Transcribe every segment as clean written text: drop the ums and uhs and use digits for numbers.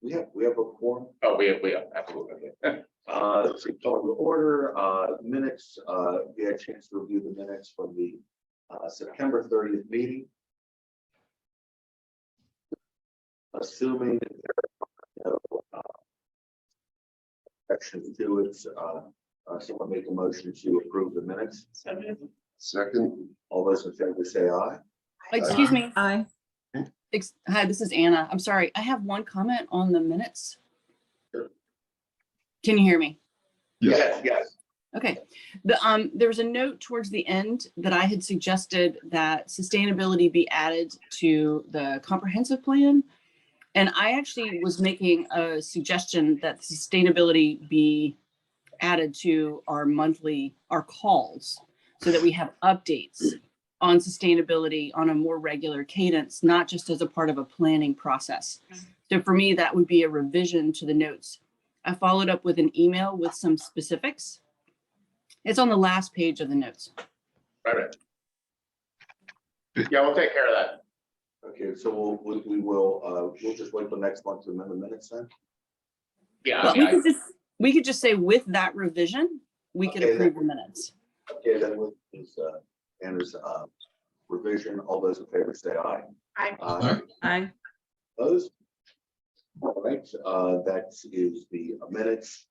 We have a quorum. Oh, we have, absolutely. So call to order, minutes, we had a chance to review the minutes from the September 30th meeting. Assuming that there are no sections to it, someone make a motion to approve the minutes. Second, all those in favor say aye. Excuse me. Aye. Hi, this is Anna. I'm sorry. I have one comment on the minutes. Sure. Can you hear me? Yes, yes. Okay. There was a note towards the end that I had suggested that sustainability be added to the comprehensive plan. And I actually was making a suggestion that sustainability be added to our calls so that we have updates on sustainability on a more regular cadence, not just as a part of a planning process. So for me, that would be a revision to the notes. I followed up with an email with some specifics. It's on the last page of the notes. Right. Yeah, we'll take care of that. Okay, so we'll just wait till next month to amend the minutes then. Yeah, But I mean, we could just say with that revision, we could Okay, approve the minutes. Okay, then with this Anna's revision, all those in favor say aye. Aye. Aye. Opposed? All right, that is the minutes.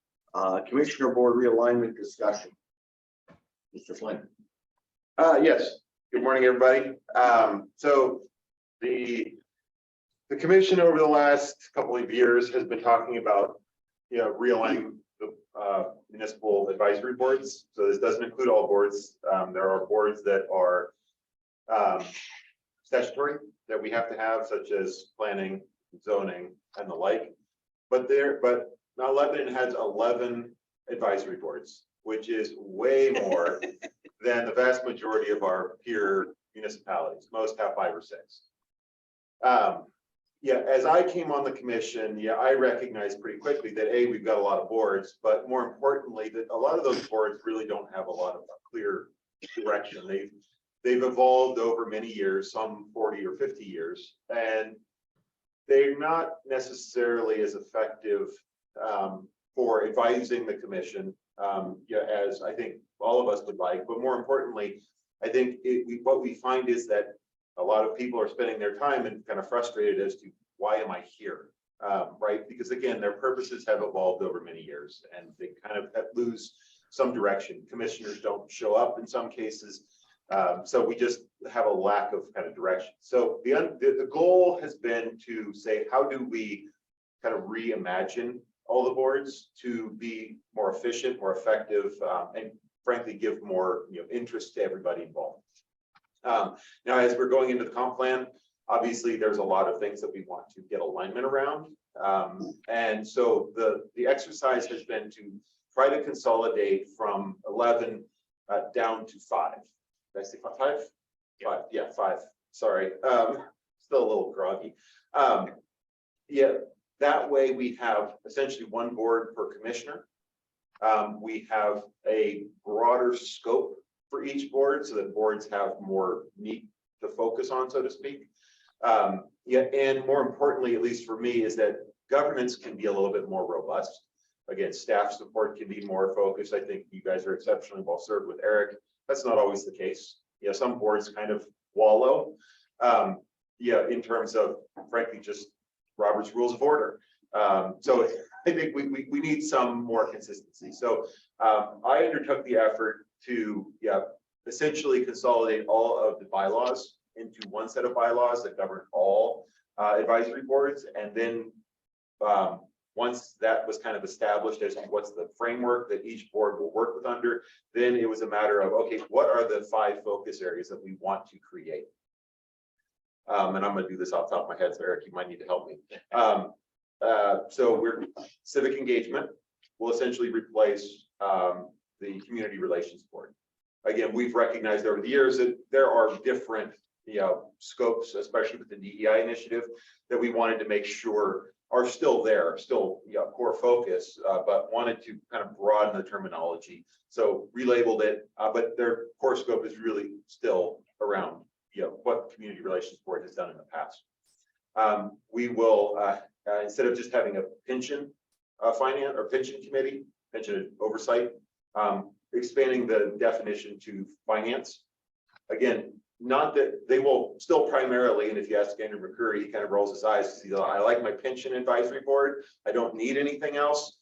Commissioner Board realignment discussion. Mr. Flynn. Yes, good morning, everybody. So the commission over the last couple of years has been talking about, realigning the municipal advisory boards. So this doesn't include all boards. There are boards that are statutory that we have to have, such as planning, zoning, and the like. But Mount Lebanon has 11 advisory boards, which is way more than the vast majority of our peer municipalities. Most have 5 or 6. Yeah, as I came on the commission, I recognized pretty quickly that we've got a lot of boards, but more importantly, that a lot of those boards really don't have a lot of clear direction. They've evolved over many years, some 40 or 50 years, and they're not necessarily as effective for advising the commission as I think all of us would like. But more importantly, I think what we find is that a lot of people are spending their time and kind of frustrated as to why am I here, right? Because again, their purposes have evolved over many years and they kind of lose some direction. Commissioners don't show up in some cases. So we just have a lack of kind of direction. So the goal has been to say, how do we kind of reimagine all the boards to be more efficient, more effective, and frankly, give more interest to everybody involved. Now, as we're going into the comp plan, obviously there's a lot of things that we want to get alignment around. And so the exercise has been to try to consolidate from 11 down to 5. Did I say 5? 5? Yeah, 5. Sorry. Still a little groggy. Yeah, that way we have essentially 1 board per commissioner. We have a broader scope for each board so that boards have more meat to focus on, so to speak. And more importantly, at least for me, is that governance can be a little bit more robust. Again, staff support can be more focused. I think you guys are exceptionally well served with Eric. That's not always the case. Some boards kind of wallow. In terms of, frankly, just Robert's Rules of Order. So I think we need some more consistency. So I undertook the effort to essentially consolidate all of the bylaws into 1 set of bylaws that govern all advisory boards. And then once that was kind of established as to what's the framework that each board will work with under, then it was a matter of, okay, what are the 5 focus areas that we want to create? And I'm going to do this off the top of my head, so Eric, you might need to help me. So we're civic engagement will essentially replace the community relations board. Again, we've recognized over the years that there are different scopes, especially with the DEI initiative, that we wanted to make sure are still there, still core focus, but wanted to kind of broaden the terminology. So relabeled it, but their core scope is really still around what the community relations board has done in the past. We will, instead of just having a pension finance or pension committee, pension oversight, expanding the definition to finance. Again, not that they will still primarily, and if you ask Andrew McCurry, he kind of rolls his eyes because he's like, I like my pension advisory board. I don't need anything else.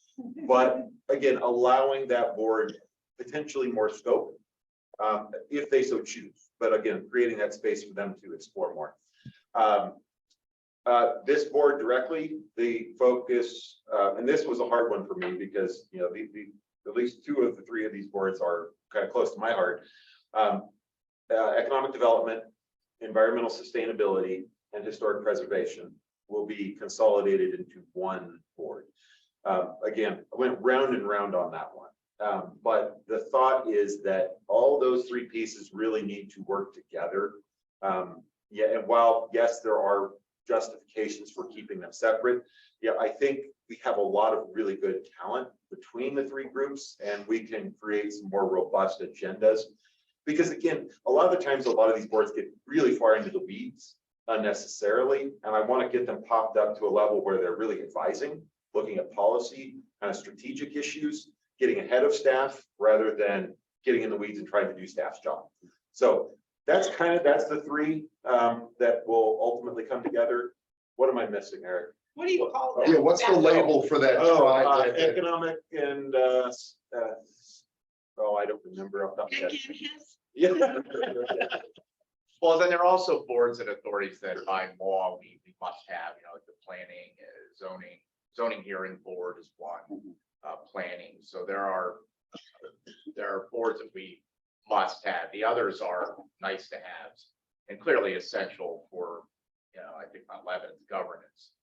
But again, allowing that board potentially more scope if they so choose. But again, creating that space for them to explore more. This board directly, the focus, and this was a hard one for me because, you know, at least 2 of the 3 of these boards are kind of close to my heart. Economic development, environmental sustainability, and historic preservation will be consolidated into one board. Again, I went round and round on that one. But the thought is that all those 3 pieces really need to work together. Yeah, and while, yes, there are justifications for keeping them separate, yeah, I think we have a lot of really good talent between the 3 groups, and we can create some more robust agendas. Because again, a lot of the times, a lot of these boards get really far into the weeds unnecessarily, and I want to get them popped up to a level where they're really advising, looking at policy, kind of strategic issues, getting ahead of staff rather than getting in the weeds and trying to do staff's job. So that's the 3 that will ultimately come together. What am I missing, Eric? What do you call that? Yeah, what's the label for that tribe? Economic and I don't remember off the top of my head. Yeah. Well, then there are also boards and authorities that by law we must have, you know, like the planning, zoning hearing board is one, planning. So there are boards that we must have. The others are nice to haves and clearly essential for, you know, I think on Lebanon's governance,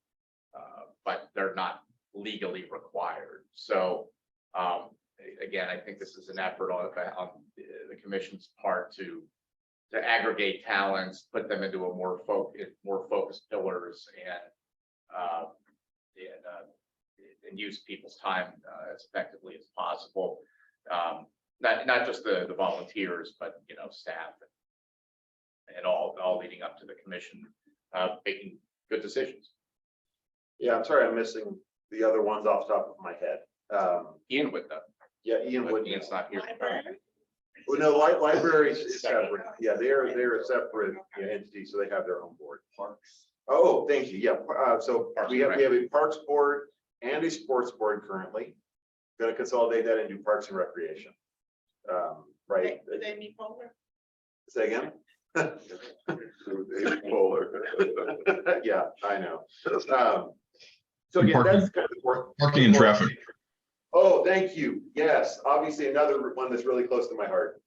but they're not legally required. So again, I think this is an effort on the commission's part to aggregate talents, put them into a more focused pillars, and use people's time as effectively as possible. Not just the volunteers, but you know, staff and all leading up to the commission making good decisions. Yeah, I'm sorry, I'm missing the other ones off the top of my head. Ian with them. Yeah, Ian would. Ian's not here. Well, no, libraries is separate. Yeah, they're a separate entity, so they have their own board. Parks. Oh, thank you. Yeah, so we have a parks board and a sports board currently. Going to consolidate that into Parks and Recreation. Right. They meet polar. Say again. Yeah, I know. So again, that's kind of Parking and traffic. Oh, thank you. Yes, obviously another one that's really close to my heart.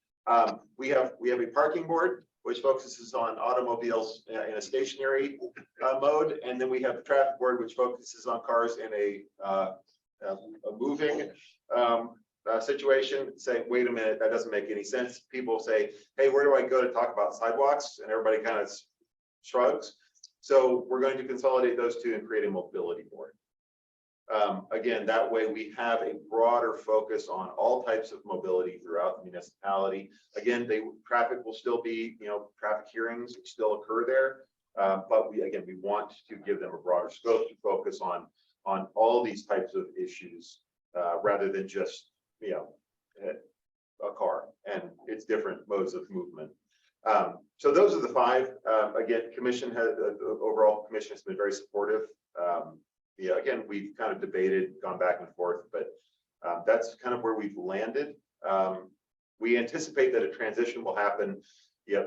We have a parking board which focuses on automobiles in a stationary mode, and then we have the traffic board which focuses on cars in a moving situation. Say, wait a minute, that doesn't make any sense. People say, hey, where do I go to talk about sidewalks? And everybody kind of shrugs. So we're going to consolidate those 2 and create a mobility board. Again, that way we have a broader focus on all types of mobility throughout the municipality. Again, traffic will still be, you know, traffic hearings still occur there. But we want to give them a broader scope to focus on all these types of issues rather than just, you know, a car and its different modes of movement. So those are the 5. Again, the overall commission has been very supportive. Yeah, again, we've kind of debated, gone back and forth, but that's kind of where we've landed. We anticipate that a transition will happen,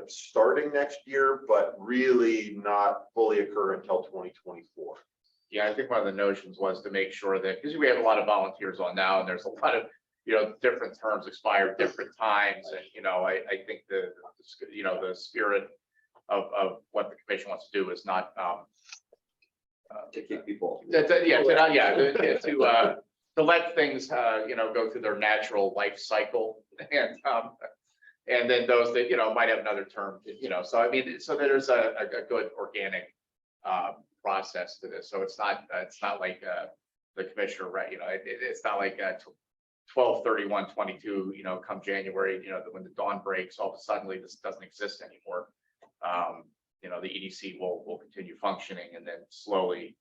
starting next year, but really not fully occur until 2024. Yeah, I think one of the notions was to make sure that, because we have a lot of volunteers on now, and there's a lot of, you know, different terms expire different times, and you know, I think the spirit of what the commission wants to do is not To keep people. To let things you know, go through their natural life cycle, and then those that, you know, might have another term, you know, so I mean, so there's a good organic process to this. So it's not like the commissioner, right? You know, it's not like 12/31/22, you know, come January, you know, when the dawn breaks, all of a sudden this doesn't exist anymore. You know, the EDC will continue functioning, and then slowly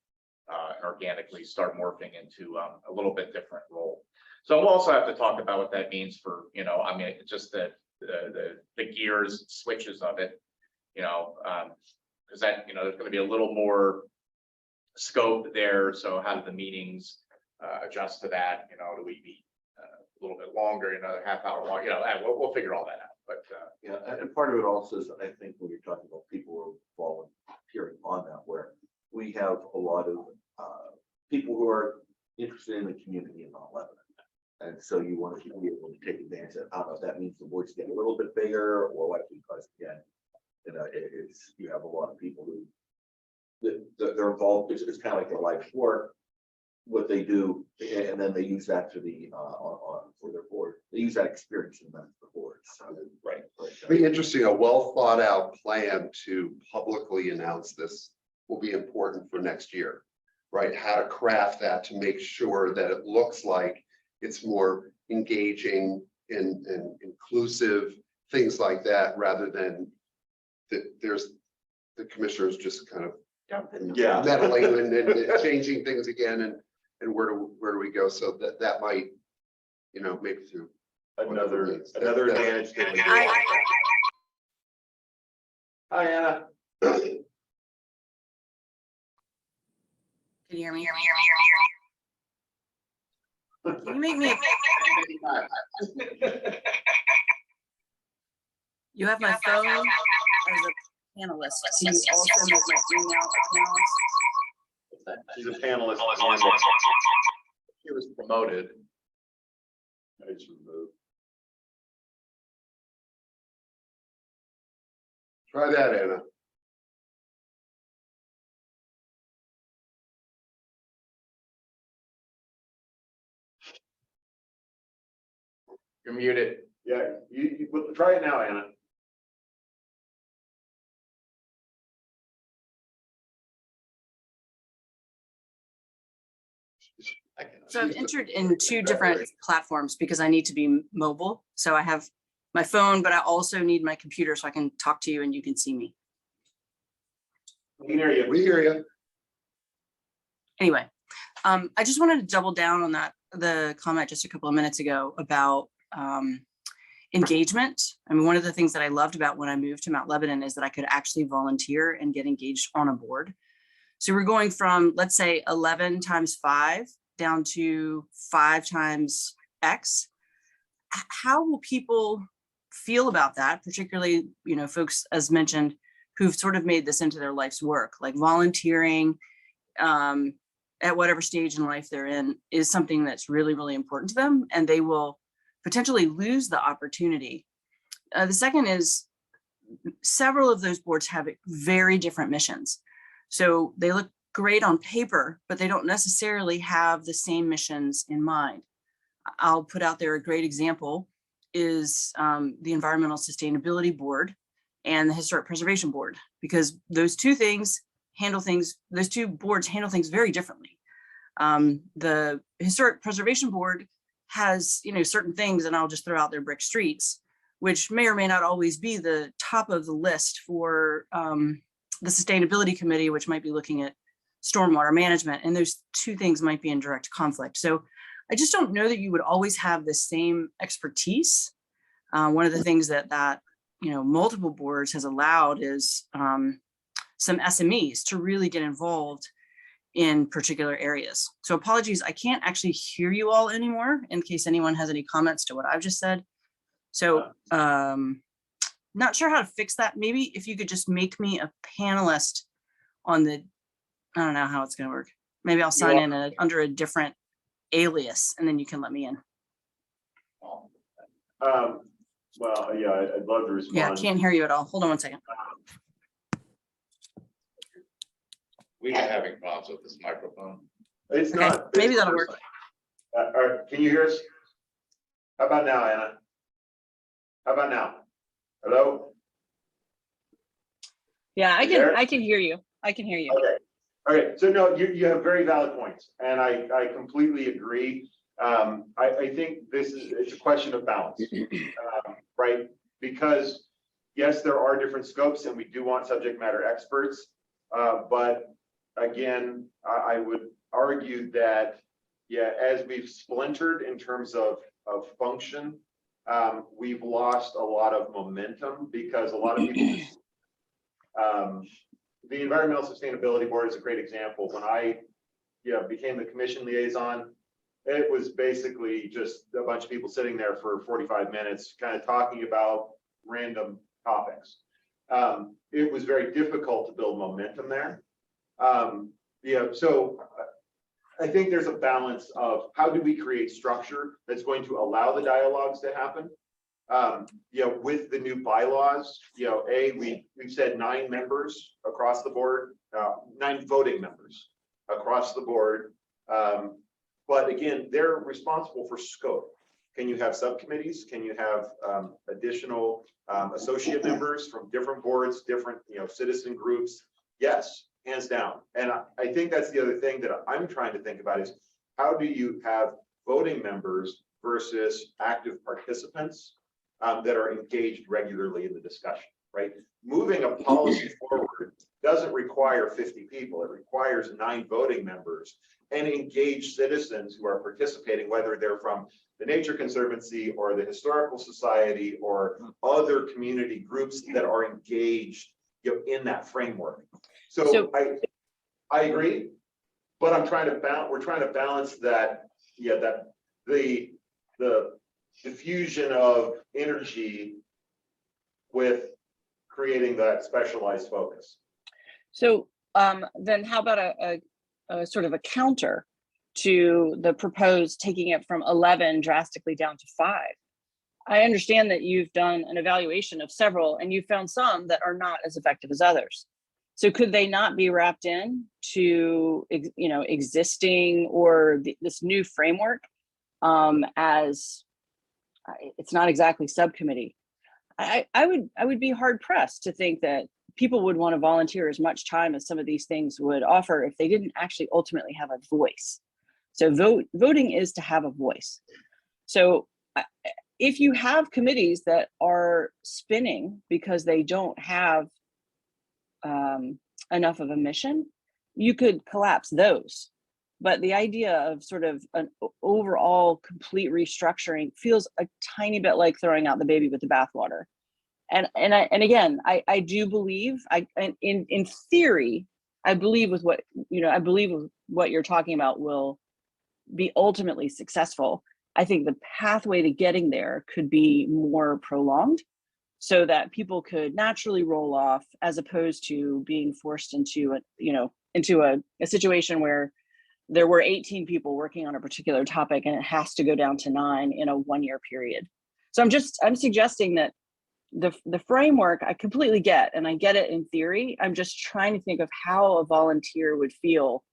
and organically start morphing into a little bit different role. So we'll also have to talk about what that means for, you know, I mean, just the gears, switches of it, you know, because that, you know, there's going to be a little more scope there. So how do the meetings adjust to that? You know, do we be a little bit longer, another half hour long? You know, we'll figure all that out. But Yeah, and part of it also is, I think, when you're talking about people who are volunteering on that, where we have a lot of people who are interested in the community in Mount Lebanon. And so you want to be able to take advantage of, I don't know if that means the boards get a little bit bigger or what, because again, you know, it's, you have a lot of people who they're involved, it's kind of like their life work, what they do, and then they use that to the for their board. They use that experience in the board. So, right. It'd be interesting, a well thought out plan to publicly announce this will be important for next year, right? How to craft that to make sure that it looks like it's more engaging and inclusive, things like that, rather than that there's the commissioners just kind of Yeah. meddling and changing things again, and where do we go? So that might, you know, maybe through Another That- advantage that we do. Hi, Anna. Can you hear me? Can you make me? You have my phone as a panelist. Can you also make my email a panelist? She's a panelist. He was promoted. I just removed. Try that, Anna. You're muted. Yeah, well, try it now, Anna. So I've entered in 2 different platforms because I need to be mobile. So I have my phone, but I also need my computer so I can talk to you and you can see me. We can hear you. We hear you. Anyway, I just wanted to double down on the comment just a couple of minutes ago about engagement. I mean, one of the things that I loved about when I moved to Mount Lebanon is that I could actually volunteer and get engaged on a board. So we're going from, let's say, 11 times 5 down to 5 times X. How will people feel about that? Particularly, you know, folks, as mentioned, who've sort of made this into their life's work, like volunteering at whatever stage in life they're in is something that's really, really important to them, and they will potentially lose the opportunity. The second is several of those boards have very different missions. So they look great on paper, but they don't necessarily have the same missions in mind. I'll put out there a great example is the Environmental Sustainability Board and the Historic Preservation Board, because those two boards handle things very differently. The Historic Preservation Board has, you know, certain things, and I'll just throw out their brick streets, which may or may not always be the top of the list for the Sustainability Committee, which might be looking at stormwater management, and those two things might be in direct conflict. So I just don't know that you would always have the same expertise. One of the things that you know, multiple boards has allowed is some SMEs to really get involved in particular areas. So apologies, I can't actually hear you all anymore in case anyone has any comments to what I've just said. So not sure how to fix that. Maybe if you could just make me a panelist on the, I don't know how it's going to work. Maybe I'll sign in under a different alias and then you can let me in. Well, yeah, I'd love to respond. Yeah, can't hear you at all. Hold on one second. We've been having problems with this microphone. It's Okay, not. maybe that'll work. All right, can you hear us? How about now, Anna? How about now? Hello? Yeah, I There? can hear you. I can hear you. Okay, so no, you have very valid points, and I completely agree. I think it's a question of balance, right? Because yes, there are different scopes and we do want subject matter experts. But again, I would argued that, yeah, as we've splintered in terms of function, we've lost a lot of momentum because a lot of people just, the Environmental Sustainability Board is a great example. When I, became the commission liaison, it was basically just a bunch of people sitting there for 45 minutes, kind of talking about random topics. It was very difficult to build momentum there. So I think there's a balance of how do we create structure that's going to allow the dialogues to happen. With the new bylaws, we've said 9 members across the board, 9 voting members across the board. But again, they're responsible for scope. Can you have subcommittees? Can you have additional associate members from different boards, different, citizen groups? Yes, hands down. And I think that's the other thing that I'm trying to think about is how do you have voting members versus active participants that are engaged regularly in the discussion, right? Moving a policy forward doesn't require 50 people. It requires 9 voting members and engaged citizens who are participating, whether they're from the Nature Conservancy or the Historical Society or other community groups that are engaged in that framework. So I agree, but I'm trying to balance, we're trying to balance that, that the diffusion of energy with creating that specialized focus. So then how about a sort of a counter to the proposed taking it from 11 drastically down to 5? I understand that you've done an evaluation of several and you found some that are not as effective as others. So could they not be wrapped in to, existing or this new framework as it's not exactly subcommittee? I would be hard pressed to think that people would want to volunteer as much time as some of these things would offer if they didn't actually ultimately have a voice. So voting is to have a voice. So if you have committees that are spinning because they don't have enough of a mission, you could collapse those. But the idea of sort of an overall complete restructuring feels a tiny bit like throwing out the baby with the bathwater. And again, I do believe, in theory, I believe with what you're talking about will be ultimately successful. I think the pathway to getting there could be more prolonged so that people could naturally roll off as opposed to being forced into a situation where there were 18 people working on a particular topic and it has to go down to 9 in a 1-year period. So I'm suggesting that the framework I completely get, and I get it in theory. I'm just trying to think of how a volunteer would feel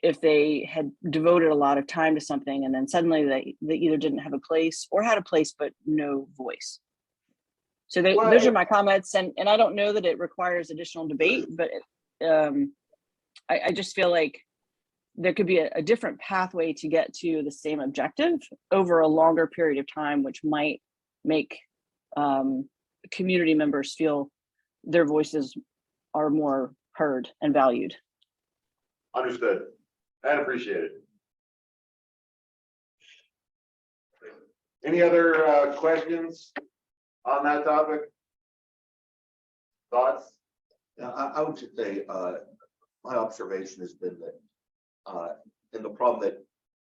if they had devoted a lot of time to something and then suddenly they either didn't have a place or had a place but no voice. So those are my comments, and I don't know that it requires additional debate, but I just feel like there could be a different pathway to get to the same objective over a longer period of time, which might make community members feel their voices are more heard and valued. Understood and appreciated. Any other questions on that topic? Thoughts? Yeah, I would just say my observation has been that and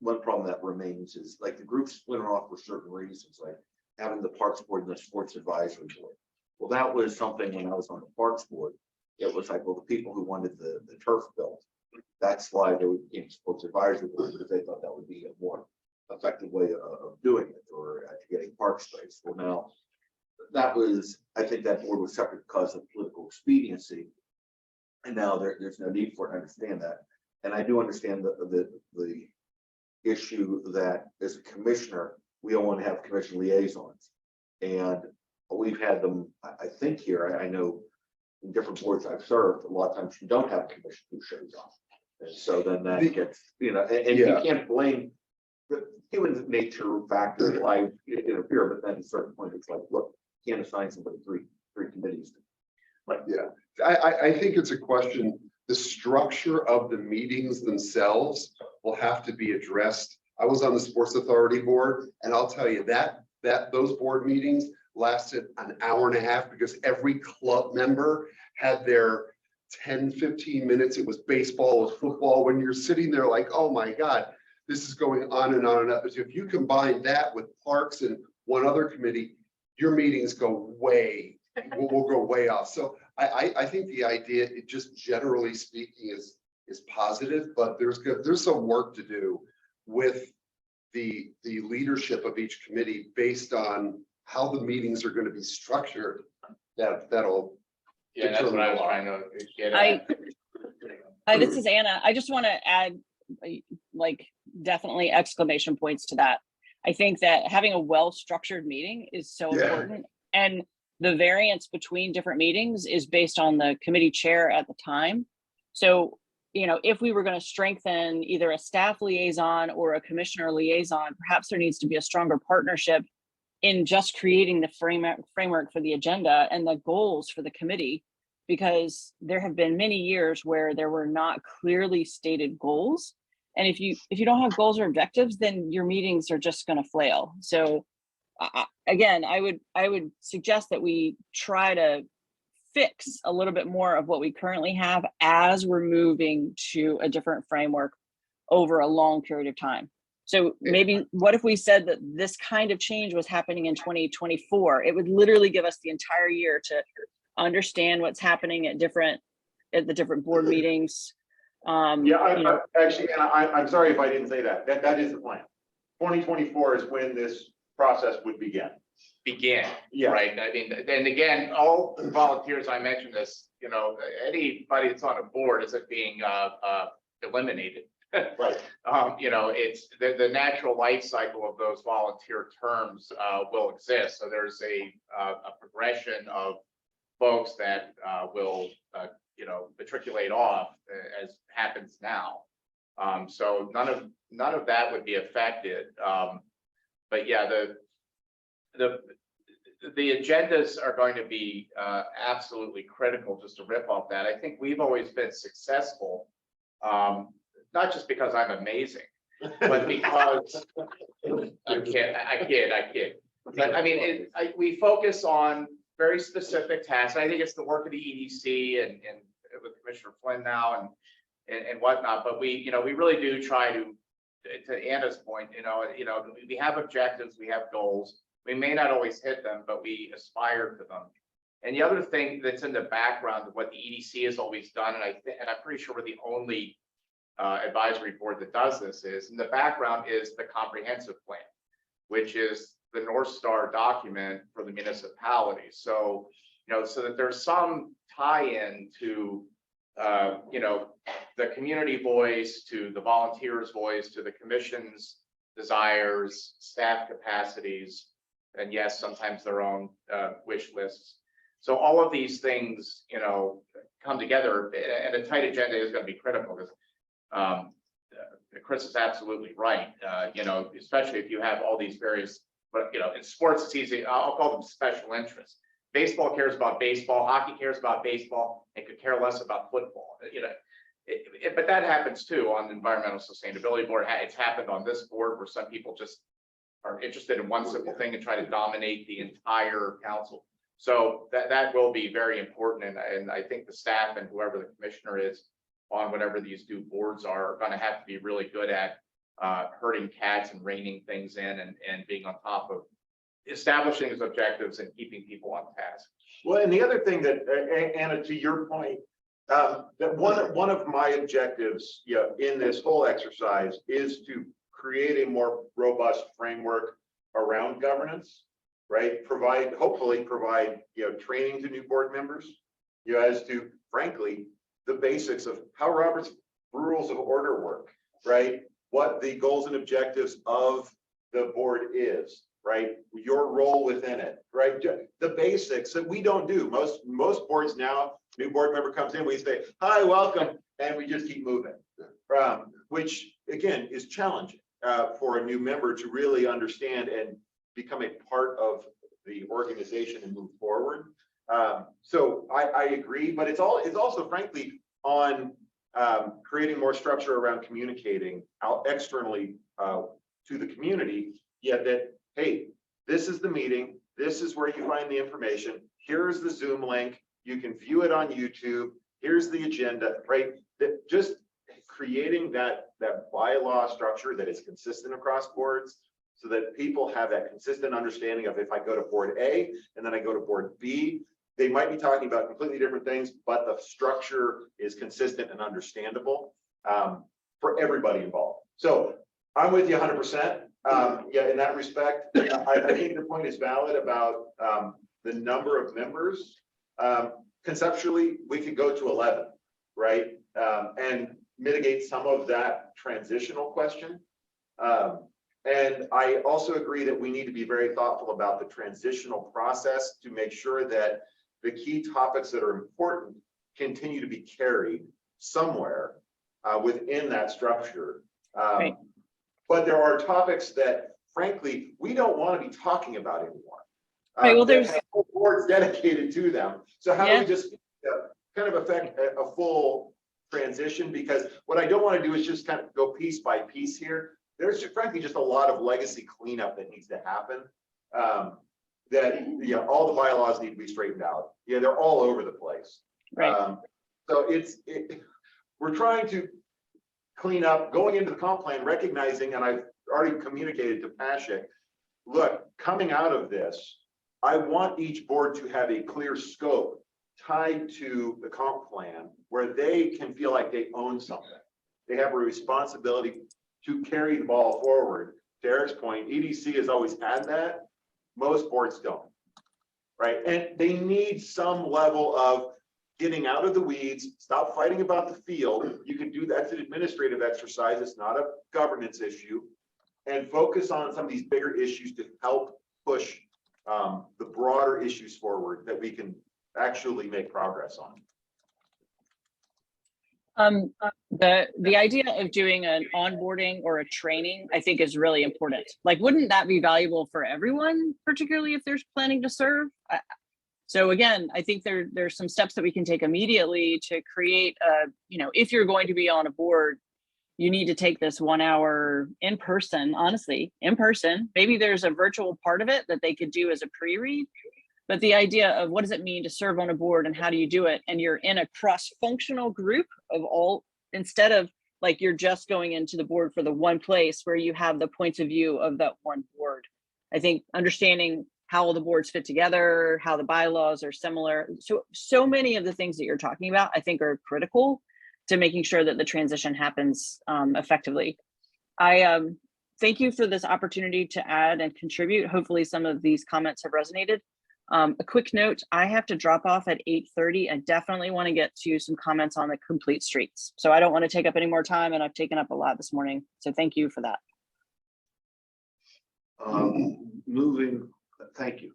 one problem that remains is like the groups splinter off for certain reasons, like having the Parks Board and the Sports Advisory Board. Well, that was something when I was on the Parks Board. It was like, well, the people who wanted the turf built, that's why they became Sports Advisory Board, because they thought that would be a more effective way of doing it, or getting park space. Well, now I think that board was separate because of political expediency, and now there's no need for it. I understand that, and I do understand the issue that as a commissioner, we don't want to have commission liaisons, and we've had them. I think here, I know in different boards I've served, a lot of times you don't have a commission who shows up, and so then that gets, and you can't blame the human nature factor. Life interfere, but then at a certain point, it's like, look, you can't assign somebody three committees. Right. Yeah, I think it's a question the structure of the meetings themselves will have to be addressed. I was on the Sports Authority Board, and I'll tell you that those board meetings lasted an hour and a half because every club member had their 10, 15 minutes. It was baseball, it was football. When you're sitting there like, oh my God, this is going on and on and up. If you combine that with parks and one other committee, your meetings go will go way off. So I think the idea, it just generally speaking, is positive, but there's some work to do with the leadership of each committee based on how the meetings are going to be structured. That'll Yeah, that's what I was trying to get at. Hi, this is Anna. I just want to add, like, definitely exclamation points to that. I think that having a well-structured meeting is so important. And the variance between different meetings is based on the committee chair at the time. So, you know, if we were going to strengthen either a staff liaison or a commissioner liaison, perhaps there needs to be a stronger partnership in just creating the framework for the agenda and the goals for the committee, because there have been many years where there were not clearly stated goals. And if you don't have goals or objectives, then your meetings are just going to flail. So again, I would suggest that we try to fix a little bit more of what we currently have as we're moving to a different framework over a long period of time. So maybe what if we said that this kind of change was happening in 2024? It would literally give us the entire year to understand what's happening at the different board meetings. Actually, and I'm sorry if I didn't say that. That is the plan. 2024 is when this process would begin. Yeah. Right. I mean, and again, all volunteers, I mentioned this, you know, anybody that's on a board isn't being eliminated. Right. You know, it's the natural life cycle of those volunteer terms will exist. So there's a progression of folks that will, you know, matriculate off as happens now. So none of that would be affected. But yeah, the agendas are going to be absolutely critical. Just to rip off that, I think we've always been successful, not just because I'm amazing, but because I kid. But I mean, we focus on very specific tasks. I think it's the work of the EDC and with Commissioner Flynn now and whatnot. But we really do try to Anna's point, we have objectives, we have goals. We may not always hit them, but we aspire to them. And the other thing that's in the background of what the EDC has always done, and I'm pretty sure we're the only advisory board that does this, is in the background is the comprehensive plan, which is the North Star document for the municipality. So, so that there's some tie-in to, the community voice, to the volunteers' voice, to the commission's desires, staff capacities, and yes, sometimes their own wish lists. So all of these things, come together, and a tight agenda is going to be critical because Chris is absolutely right. Especially if you have all these various, but in sports, it's easy. I'll call them special interests. Baseball cares about baseball, hockey cares about baseball, and could care less about football. But that happens too on the environmental sustainability board. It's happened on this board where some people just are interested in one simple thing and try to dominate the entire council. So that will be very important. And I think the staff and whoever the commissioner is on whatever these new boards are going to have to be really good at herding cats and reining things in and being on top of establishing his objectives and keeping people on task. Well, and the other thing that, Anna, to your point, that one of my objectives, in this whole exercise is to create a more robust framework around governance, right? Hopefully provide, training to new board members, as to, frankly, the basics of how Robert's rules of order work, right? What the goals and objectives of the board is, right? Your role within it, right? The basics that we don't do. Most boards now, new board member comes in, we say, hi, welcome, and we just keep moving, which again is challenging for a new member to really understand and become a part of the organization and move forward. So I agree, but it's also frankly on creating more structure around communicating out externally to the community, yet that, hey, this is the meeting, this is where you find the information, here's the Zoom link, you can view it on YouTube, here's the agenda, right? That just creating that bylaw structure that is consistent across boards, so that people have that consistent understanding of, if I go to board A and then I go to board B, they might be talking about completely different things, but the structure is consistent and understandable for everybody involved. So I'm with you 100%. Yeah, in that respect, I think the point is valid about the number of members. Conceptually, we could go to 11, right? And mitigate some of that transitional question. And I also agree that we need to be very thoughtful about the transitional process to make sure that the key topics that are important continue to be carried somewhere within that structure. Right. But there are topics that, frankly, we don't want to be talking about anymore. Right, well, that there's- have whole boards dedicated to them. So how do Yeah. we just kind of affect a full transition? Because what I don't want to do is just kind of go piece by piece here. There's frankly just a lot of legacy cleanup that needs to happen. That, you know, all the bylaws need to be straightened out. Yeah, they're all over the place. Right. So we're trying to clean up, going into the comp plan, recognizing, and I've already communicated to Pashek, look, coming out of this, I want each board to have a clear scope tied to the comp plan where they can feel like they own something. They have a responsibility to carry the ball forward. To Eric's point, EDC has always had that. Most boards don't, right? And they need some level of getting out of the weeds, stop fighting about the field. You can do that's an administrative exercise. It's not a governance issue, and focus on some of these bigger issues to help push the broader issues forward that we can actually make progress on. The idea of doing an onboarding or a training, I think, is really important. Like, wouldn't that be valuable for everyone, particularly if there's planning to serve? So again, I think there's some steps that we can take immediately to create a, you know, if you're going to be on a board, you need to take this 1 hour in person, honestly, in person. Maybe there's a virtual part of it that they could do as a pre-read. But the idea of what does it mean to serve on a board and how do you do it? And you're in a cross-functional group of all, instead of like you're just going into the board for the one place where you have the points of view of that one board. I think understanding how all the boards fit together, how the bylaws are similar. So many of the things that you're talking about, I think, are critical to making sure that the transition happens effectively. I thank you for this opportunity to add and contribute. Hopefully some of these comments have resonated. A quick note, I have to drop off at 8:30. I definitely want to get to some comments on the complete streets. So I don't want to take up any more time, and I've taken up a lot this morning. So thank you for that. Thank you.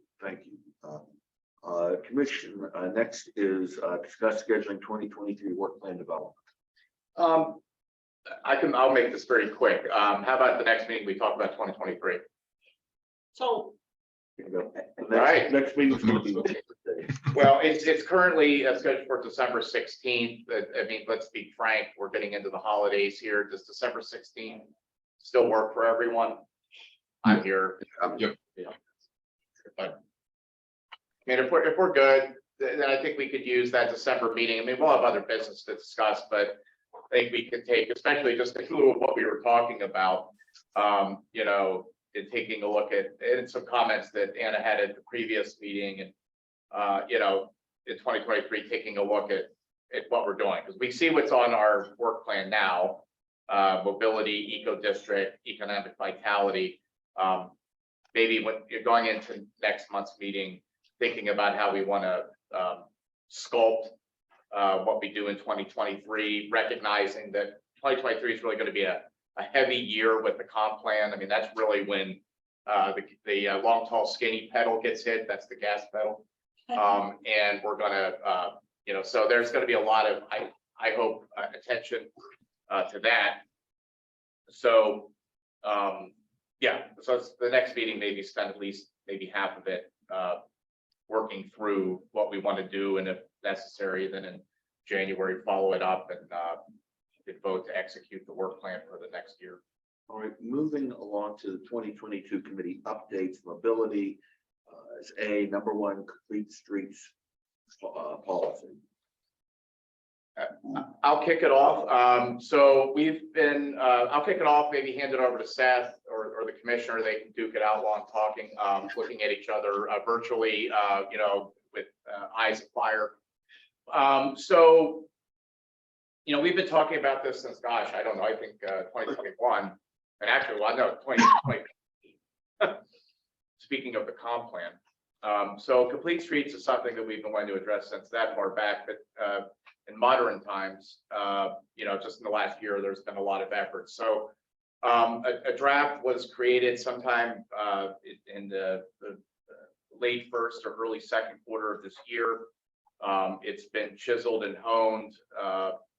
Commission, next is discuss scheduling 2023 work plan development. I'll make this very quick. How about the next meeting, we talk about 2023? So Right. Next meeting's gonna be. Well, it's currently scheduled for December 16th. I mean, let's be frank, we're getting into the holidays here. Does December 16th still work for everyone? I'm here. Yep. But, I mean, if we're good, then I think we could use that December meeting. I mean, we'll have other business to discuss, but I think we could take, especially just a clue of what we were talking about, you know, in taking a look at, and some comments that Anna had at the previous meeting, and you know, in 2023, taking a look at what we're doing, because we see what's on our work plan now, mobility, eco district, economic vitality. Maybe when you're going into next month's meeting, thinking about how we want to sculpt what we do in 2023, recognizing that 2023 is really going to be a heavy year with the comp plan. I mean, that's really when the long, tall, skinny pedal gets hit. That's the gas pedal. And we're going to, you know, so there's going to be a lot of, I hope, attention to that. So, yeah, so it's the next meeting, maybe spend at least maybe half of it working through what we want to do, and if necessary, then in January, follow it up and did vote to execute the work plan for the next year. All right, moving along to the 2022 committee updates, mobility is a number one, complete streets policy. I'll kick it off. So we've been, I'll kick it off, maybe hand it over to Seth or the commissioner. They can duke it out while I'm talking, looking at each other virtually, you know, with eyes of fire. So, you know, we've been talking about this since, gosh, I don't know, I think 2021, and actually, well, no, 2020. Speaking of the comp plan. So complete streets is something that we've been wanting to address since that far back, but in modern times, you know, just in the last year, there's been a lot of effort. So a draft was created sometime in the late first or early second quarter of this year. It's been chiseled and honed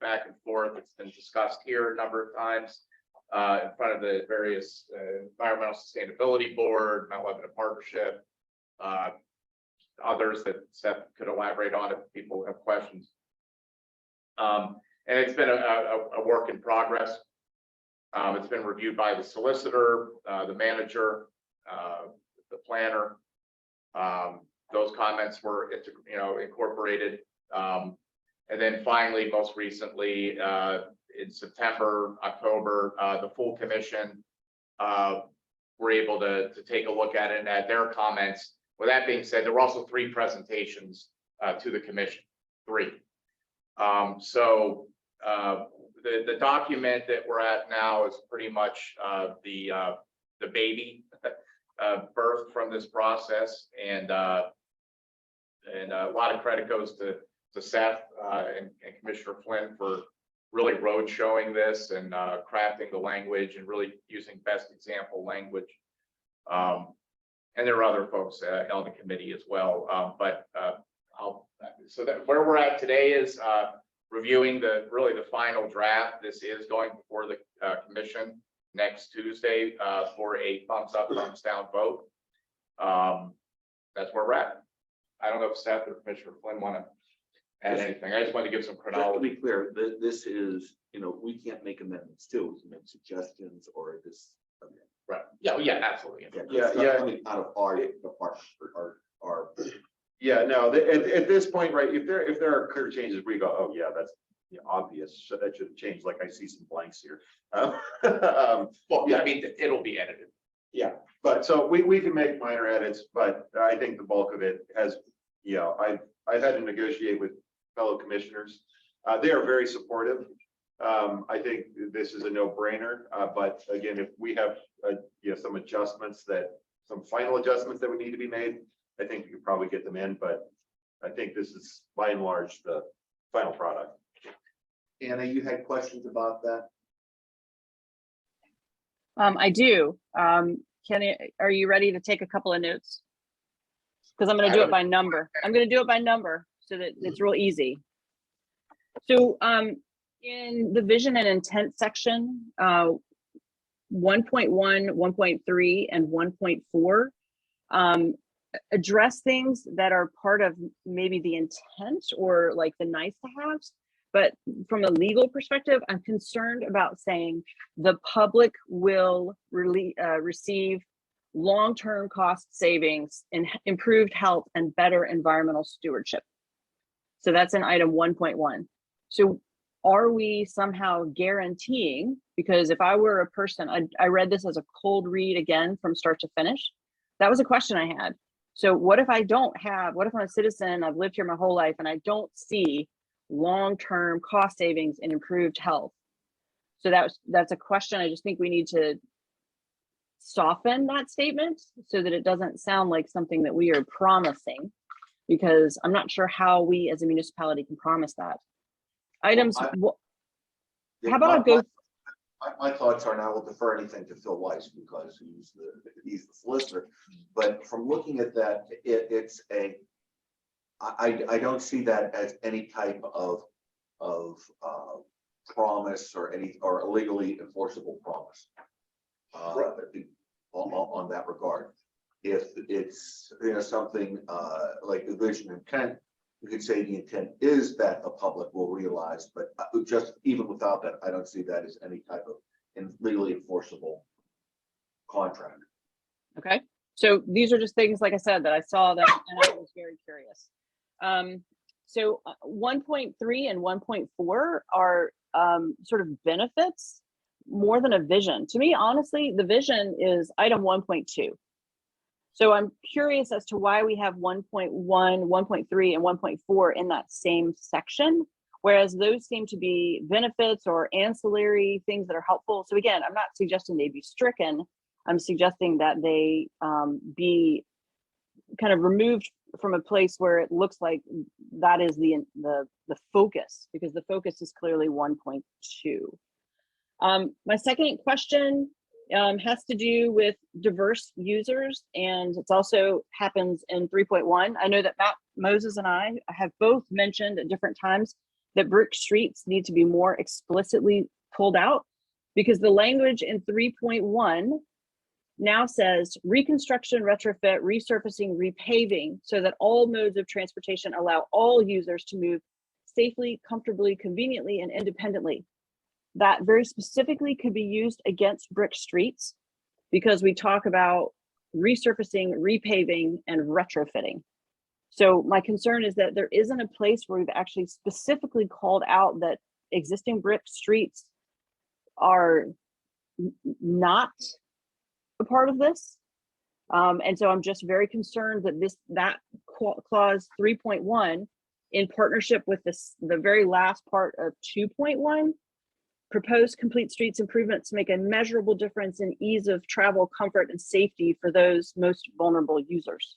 back and forth. It's been discussed here a number of times in front of the various Environmental Sustainability Board, Mount Lebanon Partnership, others that Seth could elaborate on if people have questions. And it's been a work in progress. It's been reviewed by the solicitor, the manager, the planner. Those comments were, you know, incorporated. And then finally, most recently, in September, October, the full commission were able to take a look at it and add their comments. With that being said, there were also 3 presentations to the commission, 3. So the document that we're at now is pretty much the baby birth from this process, and a lot of credit goes to Seth and Commissioner Flynn for really road showing this and crafting the language and really using best example language. And there are other folks on the committee as well. So that where we're at today is reviewing the final draft. This is going before the commission next Tuesday for a thumbs up, thumbs down vote. That's where we're at. I don't know if Seth or Commissioner Flynn want to add anything. I just want to give some Just to chronology. be clear, this is, you know, we can't make amendments to, we can make suggestions or this. Right. Yeah, absolutely. Yeah. Coming out of our department or our. Yeah, no, at this point, right, if there are clear changes, we go, oh, yeah, that's obvious, so that should have changed, like I see some blanks here. Well, Yeah. I mean, it'll be edited. Yeah, but so we can make minor edits, but I think the bulk of it has, you know, I've had to negotiate with fellow commissioners. They are very supportive. I think this is a no-brainer, but again, if we have, you know, some final adjustments that would need to be made, I think you could probably get them in, but I think this is by and large the final product. Anna, you had questions about that? I do. Kenny, are you ready to take a couple of notes? Because I'm going to do it by number. I'm going to do it by number so that it's real easy. So in the vision and intent section, 1.1, 1.3, and 1.4 address things that are part of maybe the intent or like the nice to haves. But from a legal perspective, I'm concerned about saying the public will receive long-term cost savings and improved health and better environmental stewardship. So that's in item 1.1. So are we somehow guaranteeing, because if I were a person, I read this as a cold read again from start to finish. That was a question I had. So what if I'm a citizen, I've lived here my whole life and I don't see long-term cost savings and improved health? So that's a question. I just think we need to soften that statement so that it doesn't sound like something that we are promising, because I'm not sure how we as a municipality can promise that. Items, how about I go? My thoughts are, and I will defer anything to Phil Weiss because he's the solicitor. But from looking at that, I don't see that as any type of promise or a legally enforceable promise on that regard. If it's, you know, something like the vision intent we could say the intent is that the public will realize, but just even without that, I don't see that as any type of legally enforceable contract. Okay, so these are just things, like I said, that I saw that, and I was very curious. So 1.3 and 1.4 are sort of benefits more than a vision. To me, honestly, the vision is item 1.2. So I'm curious as to why we have 1.1, 1.3, and 1.4 in that same section, whereas those seem to be benefits or ancillary things that are helpful. So again, I'm not suggesting they be stricken. I'm suggesting that they be kind of removed from a place where it looks like that is the focus, because the focus is clearly 1.2. My second question has to do with diverse users, and it's also happens in 3.1. I know that Matt Moses and I have both mentioned at different times that brick streets need to be more explicitly pulled out, because the language in 3.1 now says reconstruction, retrofit, resurfacing, repaving, so that all modes of transportation allow all users to move safely, comfortably, conveniently, and independently. That very specifically could be used against brick streets, because we talk about resurfacing, repaving, and retrofitting. So my concern is that there isn't a place where we've actually specifically called out that existing brick streets are not a part of this. And so I'm just very concerned that that clause 3.1, in partnership with the very last part of 2.1, proposed complete streets improvements make a measurable difference in ease of travel, comfort, and safety for those most vulnerable users.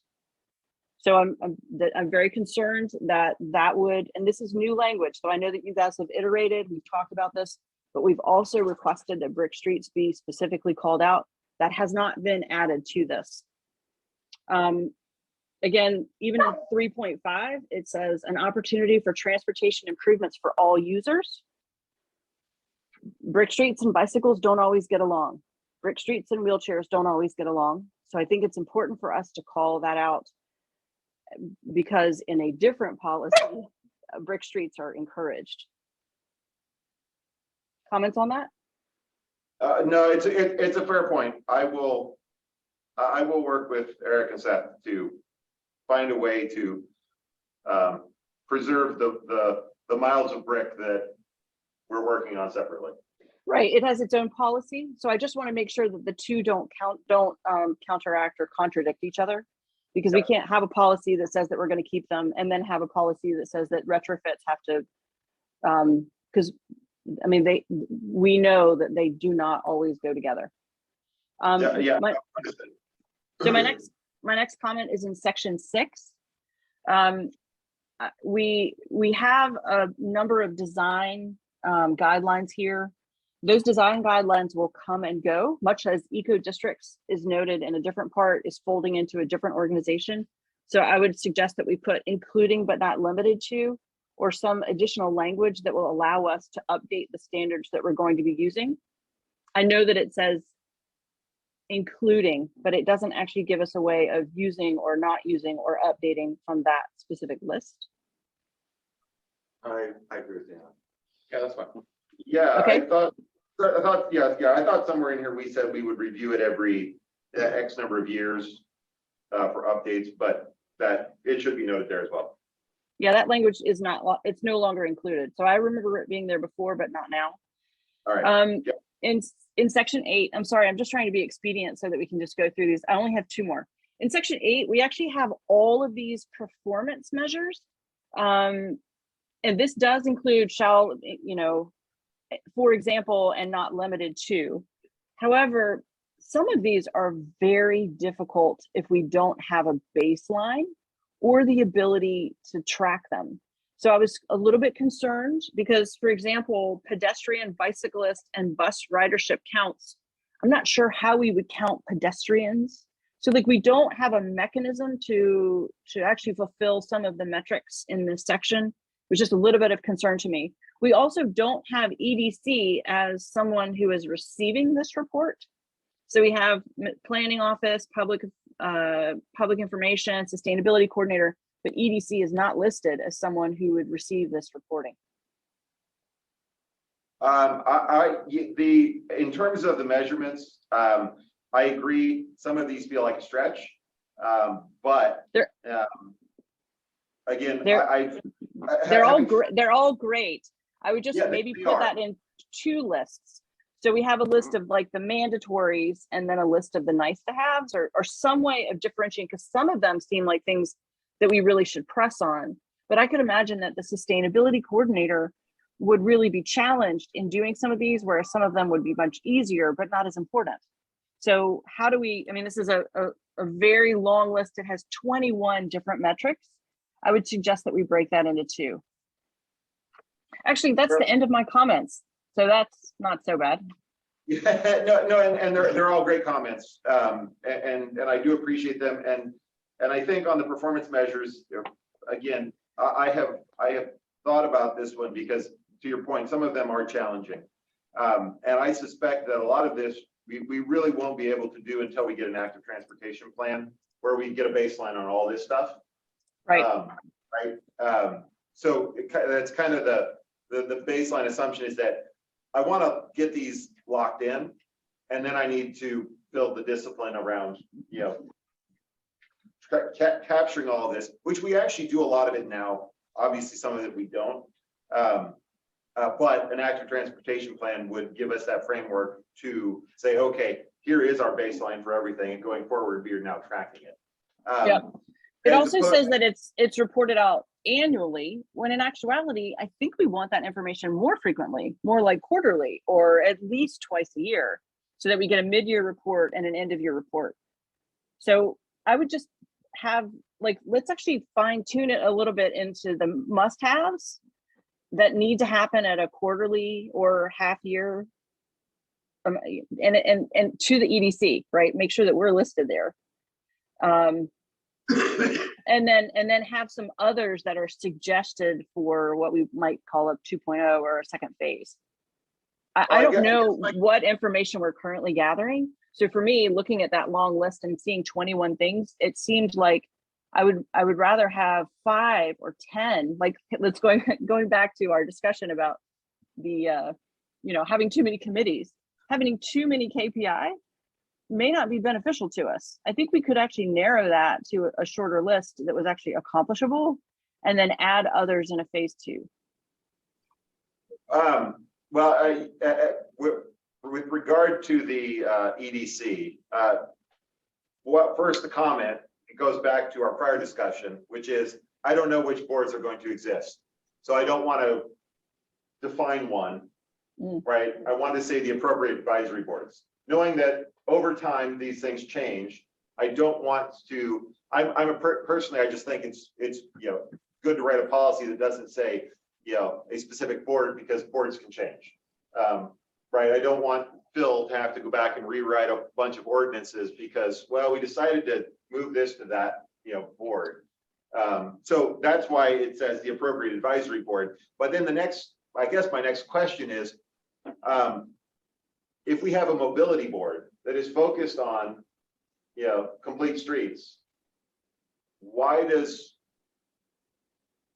So I'm very concerned that would, and this is new language, so I know that you guys have iterated, we've talked about this, but we've also requested that brick streets be specifically called out. That has not been added to this. Again, even in 3.5, it says an opportunity for transportation improvements for all users. Brick streets and bicycles don't always get along. Brick streets and wheelchairs don't always get along. So I think it's important for us to call that out, because in a different policy, brick streets are encouraged. Comments on that? No, it's a fair point. I will work with Eric and Seth to find a way to preserve the miles of brick that we're working on separately. Right, it has its own policy. So I just want to make sure that the two don't counteract or contradict each other, because we can't have a policy that says that we're going to keep them and then have a policy that says that retrofits have to, because I mean, we know that they do not always go together. Yeah. So my next comment is in section 6. We have a number of design guidelines here. Those design guidelines will come and go, much as eco districts is noted in a different part, is folding into a different organization. So I would suggest that we put including but not limited to, or some additional language that will allow us to update the standards that we're going to be using. I know that it says including, but it doesn't actually give us a way of using or not using or updating from that specific list. I agree with that. Yeah, that's fine. Yeah, Okay. I thought somewhere in here we said we would review it every X number of years for updates, but that it should be noted there as well. Yeah, that language is not, it's no longer included. So I remember it being there before, but not now. All right. In section 8, I'm sorry, I'm just trying to be expedient so that we can just go through these. I only have 2 more. In section 8, we actually have all of these performance measures. And this does include shall, for example, and not limited to. However, some of these are very difficult if we don't have a baseline or the ability to track them. So I was a little bit concerned because, for example, pedestrian, bicyclist, and bus ridership counts, I'm not sure how we would count pedestrians. So like we don't have a mechanism to actually fulfill some of the metrics in this section, which is a little bit of concern to me. We also don't have EDC as someone who is receiving this report. So we have planning office, public information, sustainability coordinator, but EDC is not listed as someone who would receive this reporting. In terms of the measurements, I agree, some of these feel like a stretch. But They're- again, They're- They're all having- great. They're all great. I would just Yeah, maybe they put are. that in two lists. So we have a list of like the mandatories and then a list of the nice to haves, or some way of differentiating, because some of them seem like things that we really should press on. But I could imagine that the sustainability coordinator would really be challenged in doing some of these, whereas some of them would be much easier, but not as important. So how do we, I mean, this is a very long list. It has 21 different metrics. I would suggest that we break that into two. Actually, that's the end of my comments. So that's not so bad. Yeah, no, and they're all great comments. And I do appreciate them. And I think on the performance measures, again, I have thought about this one because, to your point, some of them are challenging. And I suspect that a lot of this, we really won't be able to do until we get an active transportation plan where we get a baseline on all this stuff. Right. So that's kind of the baseline assumption is that I want to get these locked in, and then I need to build the discipline around, capturing all of this, which we actually do a lot of it now. Obviously, some of it we don't. But an active transportation plan would give us that framework to say, okay, here is our baseline for everything, and going forward, we are now tracking it. Yep. It as also opposed- says that it's reported out annually, when in actuality, I think we want that information more frequently, more like quarterly, or at least twice a year, so that we get a mid-year report and an end-of-year report. So I would just have, like, let's actually fine tune it a little bit into the must-haves that need to happen at a quarterly or half year, and to the EDC, right? Make sure that we're listed there. And then have some others that are suggested for what we might call a 2.0 or a second phase. I don't know what information we're currently gathering. So for me, looking at that long list and seeing 21 things, it seemed like I would rather have 5 or 10. Like, let's going back to our discussion about the having too many committees, having too many KPI may not be beneficial to us. I think we could actually narrow that to a shorter list that was actually accomplishable, and then add others in a phase 2. Well, with regard to the EDC, first the comment, it goes back to our prior discussion, which is, I don't know which boards are going to exist. So I don't want to define one, right? I want to say the appropriate advisory boards, knowing that over time, these things change. I don't want to, personally, I just think it's good to write a policy that doesn't say, a specific board, because boards can change. Right. I don't want Phil to have to go back and rewrite a bunch of ordinances because, well, we decided to move this to that, board. So that's why it says the appropriate advisory board. But then my next question is, if we have a mobility board that is focused on, complete streets, why does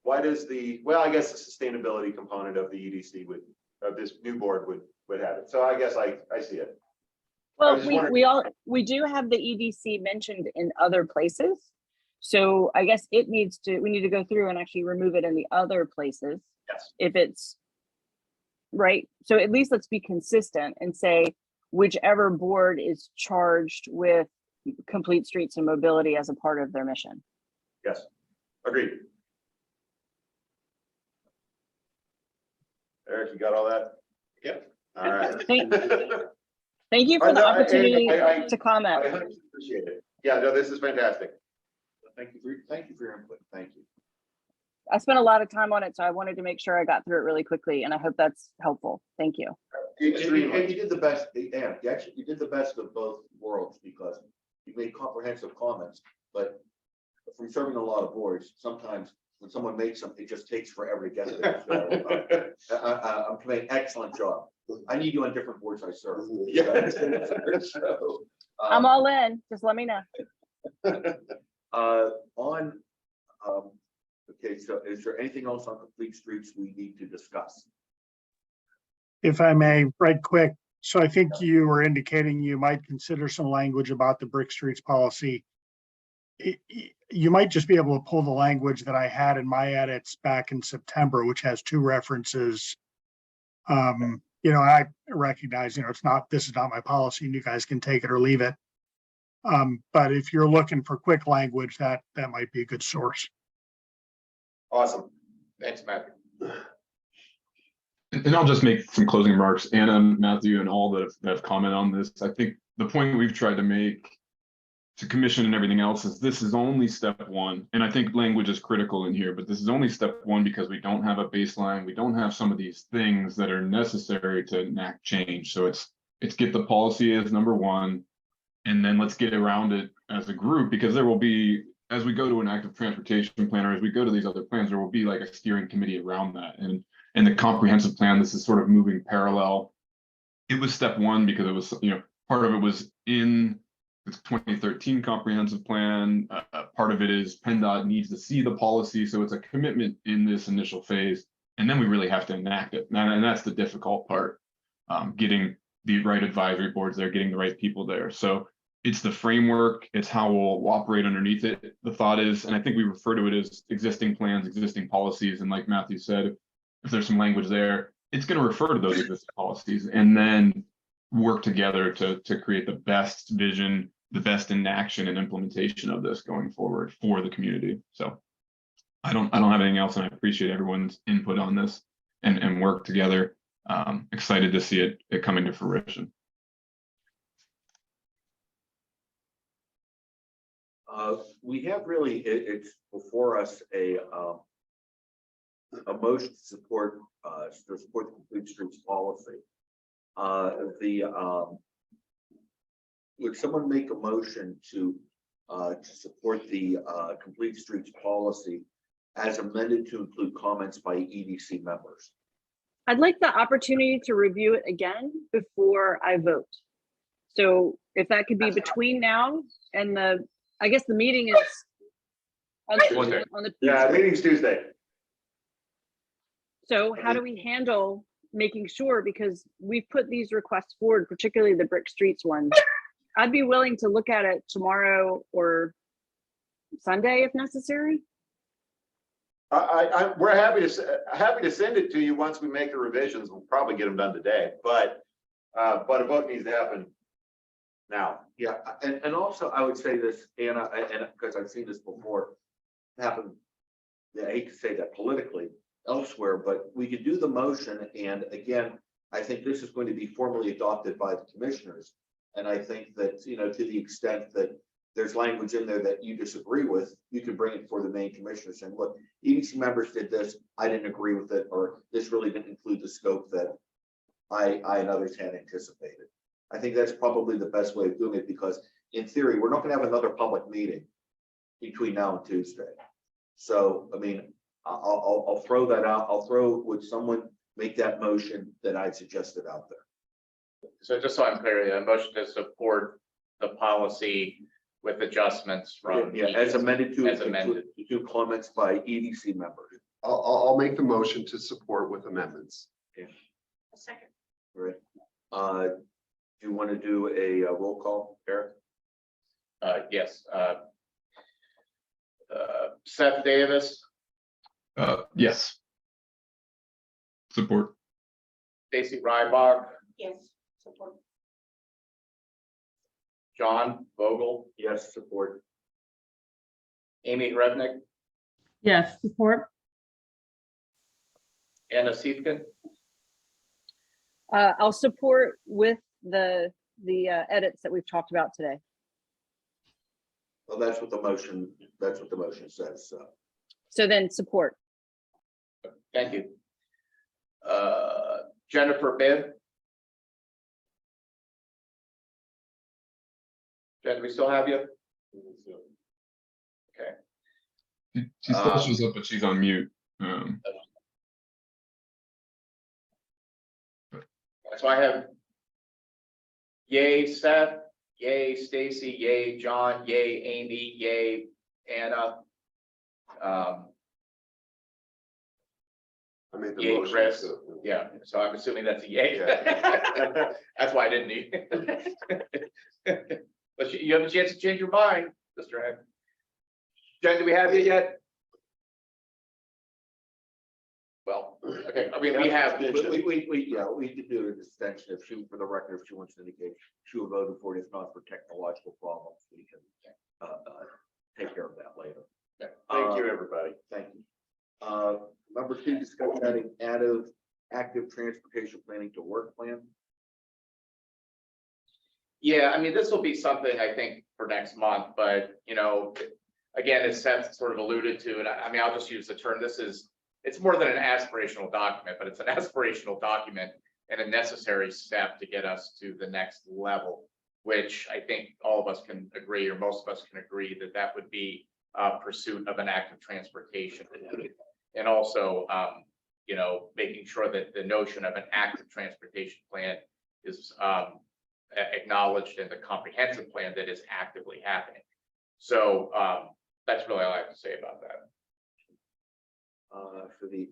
the sustainability component of the EDC of this new board would have it? So I guess I see it. Well, was just we do have the EDC mentioned in other places. So I guess we need to go through and actually remove it in the other places. Yes. If it's right. So at least let's be consistent and say whichever board is charged with complete streets and mobility as a part of their mission. Yes, agreed. Eric, you got all that? Yep. All right. Thank you for the opportunity to comment. I appreciate it. Yeah, no, this is fantastic. Thank you for your input. Thank you. I spent a lot of time on it, so I wanted to make sure I got through it really quickly, and I hope that's helpful. Thank you. And you did the best, and you did the best of both worlds, because you made comprehensive comments, but from serving a lot of boards, sometimes when someone makes something, it just takes forever to get there. So, I'm doing an excellent job. I need you on different boards I serve. Yeah. So, I'm all in. Just let me know. on Okay, so is there anything else on complete streets we need to discuss? If I may, right quick. So I think you were indicating you might consider some language about the brick streets policy. You might just be able to pull the language that I had in my edits back in September, which has two references. I recognize, this is not my policy and you guys can take it or leave it. But if you're looking for quick language, that might be a good source. Awesome. Thanks, Matthew. And I'll just make some closing remarks. Anna, Matthew, and all that have commented on this. I think the point we've tried to make to commission and everything else is this is only step one. And I think language is critical in here, but this is only step one because we don't have a baseline. We don't have some of these things that are necessary to enact change. So it's get the policy as number one, and then let's get around it as a group, because there will be, as we go to an active transportation plan, or as we go to these other plans, there will be like a steering committee around that. And the comprehensive plan, this is sort of moving parallel. It was step one because it was, part of it was in the 2013 comprehensive plan. Part of it is PennDOT needs to see the policy. So it's a commitment in this initial phase. And then we really have to enact it. And that's the difficult part, getting the right advisory boards there, getting the right people there. So it's the framework, it's how we'll operate underneath it. The thought is, and I think we refer to it as existing plans, existing policies. And like Matthew said, if there's some language there, it's going to refer to those existing policies and then work together to create the best vision, the best enaction and implementation of this going forward for the community. So I don't have anything else, and I appreciate everyone's input on this and work together. Excited to see it coming to fruition. We have really, it's before us a motion to support the complete streets policy. Would someone make a motion to support the complete streets policy as amended to include comments by EDC members? I'd like the opportunity to review it again before I vote. So if that could be between now and I guess the meeting is on the Yeah, meeting's Tuesday. So how do we handle making sure, because we've put these requests forward, particularly the brick streets one. I'd be willing to look at it tomorrow or Sunday if necessary. We're happy to send it to you once we make the revisions. We'll probably get them done today, but a vote needs to happen now. Yeah, and also I would say this, Anna, and because I've seen this before happen, yeah, I hate to say that politically elsewhere, but we could do the motion. And again, I think this is going to be formally adopted by the commissioners. And I think that, to the extent that there's language in there that you disagree with, you can bring it for the main commissioner saying, look, EDC members did this, I didn't agree with it, or this really didn't include the scope that I and others had anticipated. I think that's probably the best way of doing it, because in theory, we're not going to have another public meeting between now and Tuesday. So, I mean, I'll throw that out. Would someone make that motion that I suggested out there? So just so I'm clear, a motion to support the policy with adjustments from. Yeah, as amended to comments by EDC members. I'll make the motion to support with amendments. A second. All right. Do you want to do a roll call, Eric? Yes. Seth Davis, Yes. Support. Stacy Rybach, Yes, support. John Vogel, Yes, support. Amy Rednick, Yes, support. Anna Siefken, I'll support with the edits that we've talked about today. Well, that's what the motion says. So. So then support. thank you. Jennifer Bibb. Jen, we still have you? Okay. She still shows up, but she's on mute. So I have yay Seth, yay Stacy, yay John, yay Amy, yay Anna. I made the Yay, motion. Chris. so- Yeah, so I'm assuming that's a yay. That's why I didn't need. But you have a chance to change your mind, Mr. Head. Jen, do we have you yet? Well, okay, I mean, we have, We could do an extension if she, for the record, if she wants to indicate she would vote for it, if not for technological problems, we can take care of that later. Thank you, everybody. Thank you. Number 2, discuss adding active transportation planning to work plan. yeah, I mean, this will be something I think for next month, but you know, again, as Seth sort of alluded to, and I mean, I'll just use the term, it's more than an aspirational document, but it's an aspirational document and a necessary step to get us to the next level, which I think all of us can agree, or most of us can agree that would be pursuit of an active transportation. And also, you know, making sure that the notion of an active transportation plan is acknowledged in the comprehensive plan that is actively happening. So that's really all I have to say about that. For the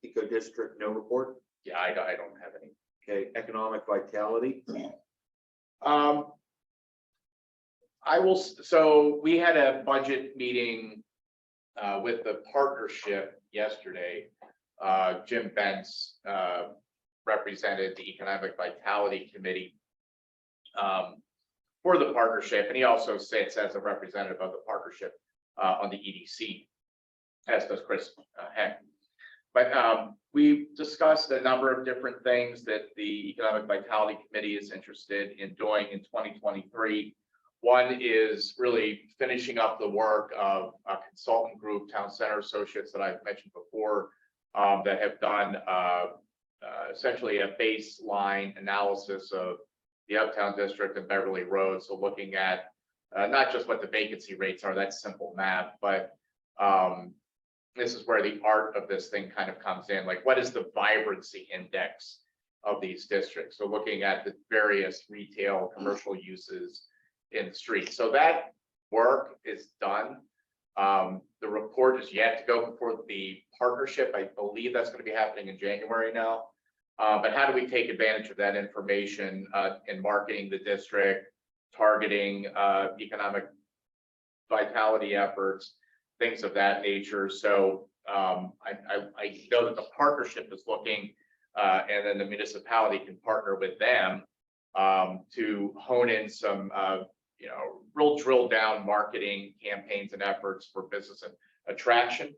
eco district, no report. Yeah, I don't have any. Okay, economic vitality. So we had a budget meeting with the partnership yesterday. Jim Bentz represented the Economic Vitality Committee for the partnership, and he also sits as a representative of the partnership on the EDC, as does Chris Heck. But we discussed a number of different things that the Economic Vitality Committee is interested in doing in 2023. One is really finishing up the work of a consultant group, Town Center Associates, that I've mentioned before, that have done essentially a baseline analysis of the Uptown District and Beverly Road. So looking at not just what the vacancy rates are, that's simple math, but this is where the art of this thing kind of comes in. Like, what is the vibrancy index of these districts? So looking at the various retail, commercial uses in the street. So that work is done. The report is yet to go before the partnership. I believe that's going to be happening in January now. But how do we take advantage of that information in marketing the district, targeting economic vitality efforts, things of that nature? So I know that the partnership is looking, and then the municipality can partner with them to hone in some real drill down marketing campaigns and efforts for business and attraction,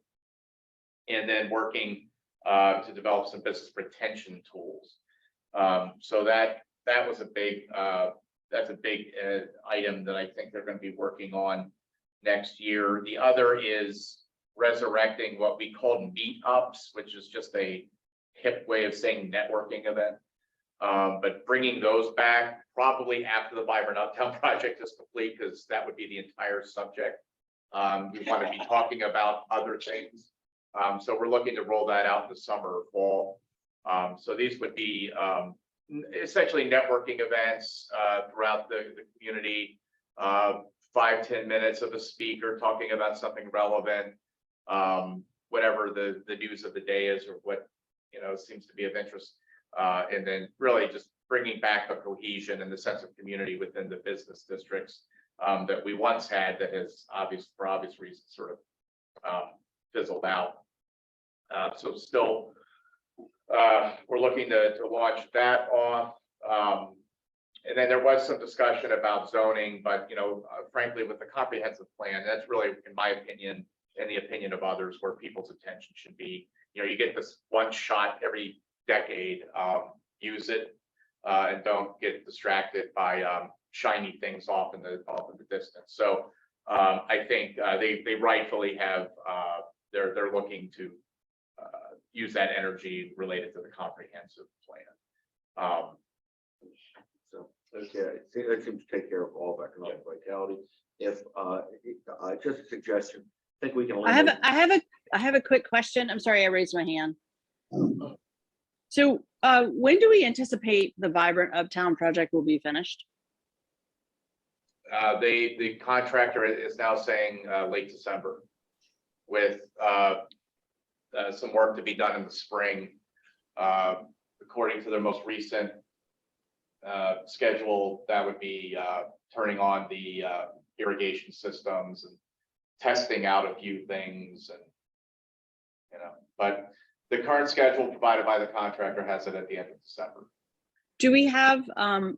and then working to develop some business retention tools. So that was a big item that I think they're going to be working on next year. The other is resurrecting what we call meetups, which is just a hip way of saying networking event. But bringing those back probably after the Vibrant Uptown project is complete, because that would be the entire subject. We want to be talking about other things. So we're looking to roll that out in the summer or fall. So these would be essentially networking events throughout the community. 5-10 minutes of a speaker talking about something relevant, whatever the news of the day is, or what seems to be of interest. And then really just bringing back the cohesion and the sense of community within the business districts that we once had, that has for obvious reasons sort of fizzled out. So still, we're looking to launch that off. And then there was some discussion about zoning, but frankly, with the comprehensive plan, that's really, in my opinion, and the opinion of others, where people's attention should be. You get this one shot every decade, use it, and don't get distracted by shiny things off in the distance. So I think they rightfully have, they're looking to use that energy related to the comprehensive plan. So, okay, I think that seems to take care of all of economic vitality. If just a suggestion, I think we can. I have a quick question. I'm sorry, I raised my hand. So when do we anticipate the Vibrant Uptown project will be finished? The contractor is now saying late December, with some work to be done in the spring. According to their most recent schedule, that would be turning on the irrigation systems and testing out a few things and, but the current schedule provided by the contractor has it at the end of December. Do we have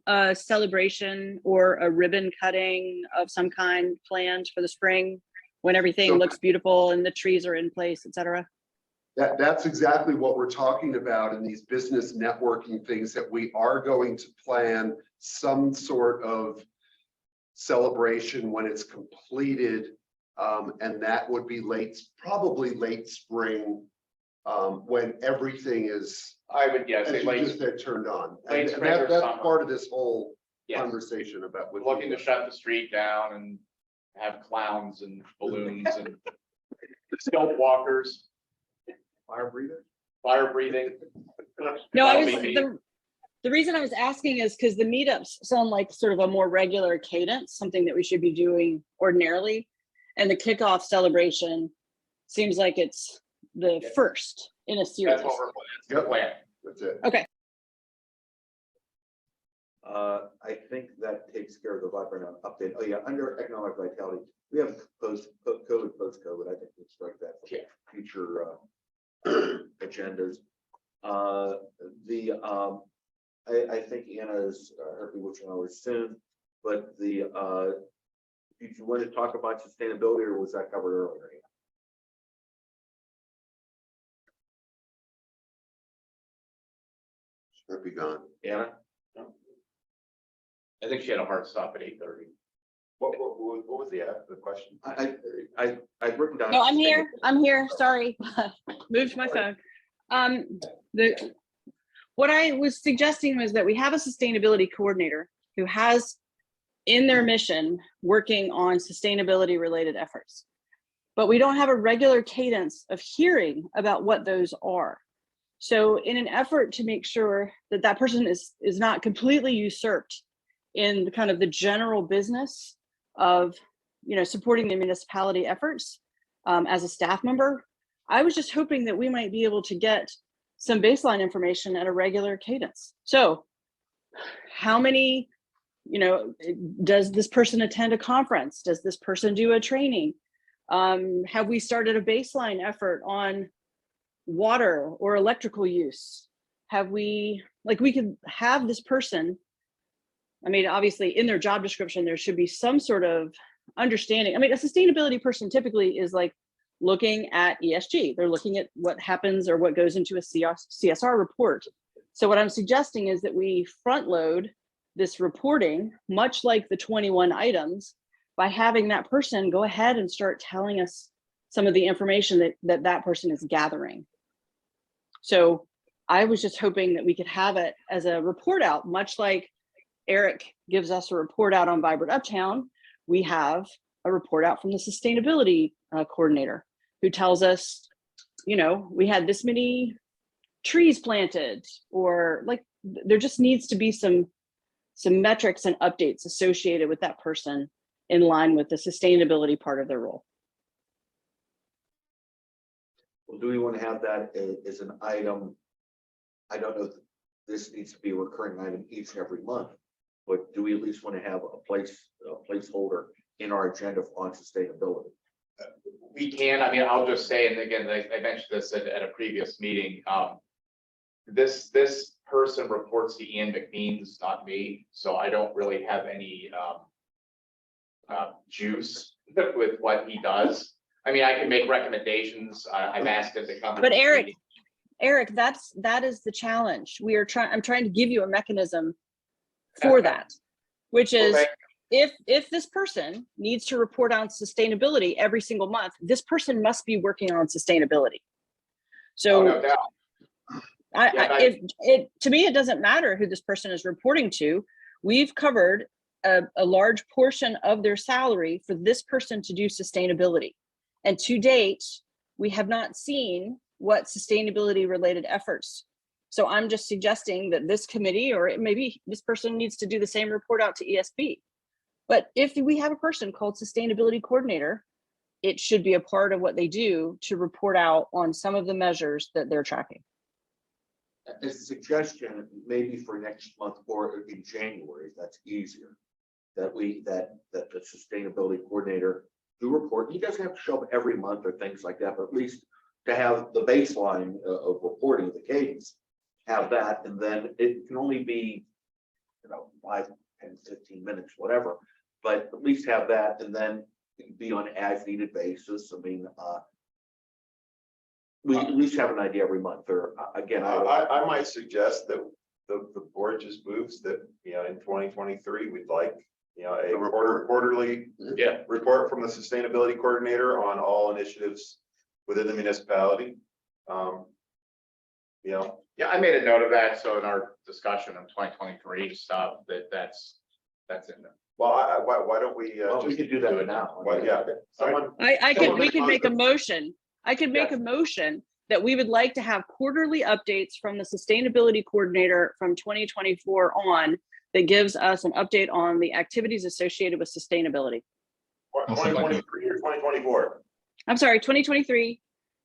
a celebration or a ribbon cutting of some kind planned for the spring when everything So- looks beautiful and the trees are in place, et cetera? That's exactly what we're talking about in these business networking things, that we are going to plan some sort of celebration when it's completed. And that would be probably late spring, when everything is, I would, as yes, you just said, turned on. late And spring or that's summer. part of this whole yes, conversation about. we're looking to shut the street down and have clowns and balloons and stealth walkers, Fire breather? fire breathing. No, I was, That'll be me. the reason I was asking is because the meetups sound like sort of a more regular cadence, something that we should be doing ordinarily. And the kickoff celebration seems like it's the Yeah. first in a series. That's what we're, that's the plan. That's it. I think that takes care of the vibrant update. Oh yeah, under economic vitality, we have post-COVID, post-COVID. I think we strike that for Yeah. future agendas. I think Anna's heard me which one was soon, but did you want to talk about sustainability, or was that covered earlier? Should be gone. Anna? I think she had a hard stop at 8:30. What was the question? I've written down. No, I'm here. I'm here. Sorry. Moved my phone. What I was suggesting was that we have a sustainability coordinator who has in their mission working on sustainability related efforts. But we don't have a regular cadence of hearing about what those are. So in an effort to make sure that that person is not completely usurped in the kind of the general business of, supporting the municipality efforts as a staff member, I was just hoping that we might be able to get some baseline information at a regular cadence. So how many, does this person attend a conference? Does this person do a training? Have we started a baseline effort on water or electrical use? Have we, we could have this person, obviously in their job description, there should be some sort of understanding. A sustainability person typically is looking at ESG. They're looking at what happens or what goes into a CSR report. So what I'm suggesting is that we front load this reporting, much like the 21 items, by having that person go ahead and start telling us some of the information that person is gathering. So I was just hoping that we could have it as a report out, much like Eric gives us a report out on Vibrant Uptown. We have a report out from the sustainability coordinator who tells us, we had this many trees planted, or there just needs to be some metrics and updates associated with that person in line with the sustainability part of their role. Well, do we want to have that as an item? I don't know if this needs to be a recurring item each and every month, but do we at least want to have a placeholder in our agenda on sustainability? We can, I'll just say, and again, I mentioned this at a previous meeting. This person reports to Ian McBeans, not me, so I don't really have any juice with what he does. I can make recommendations. I've asked him to come. But Eric, that is the challenge. I'm trying to give you a mechanism for that, which is Okay. if this person needs to report on sustainability every single month, this person must be working on sustainability. So No doubt. to me, it doesn't matter who this person is reporting to. We've covered a large portion of their salary for this person to do sustainability. And to date, we have not seen what sustainability related efforts. So I'm just suggesting that this committee, or maybe this person needs to do the same report out to ESB. But if we have a person called sustainability coordinator, it should be a part of what they do to report out on some of the measures that they're tracking. As a suggestion, maybe for next month or in January, that's easier. That the sustainability coordinator do report. He doesn't have to show up every month or things like that, but at least to have the baseline of reporting, the cadence, have that, and then it can only be, 5, 10, 15 minutes, whatever, but at least have that, and then be on an as needed basis. I mean, we at least have an idea every month, or again, I might suggest that the board just moves that, in 2023, we'd like, a quarterly Yeah. report from the sustainability coordinator on all initiatives within the municipality. Yeah, I made a note of that. So in our discussion of 2023 stuff, that's in there. Well, why don't we, well, we just, could do that now. someone, We could make a motion. I could make a motion that we would like to have quarterly updates from the sustainability coordinator from 2024 on that gives us an update on the activities associated with sustainability. 2023 or 2024? I'm sorry, 2023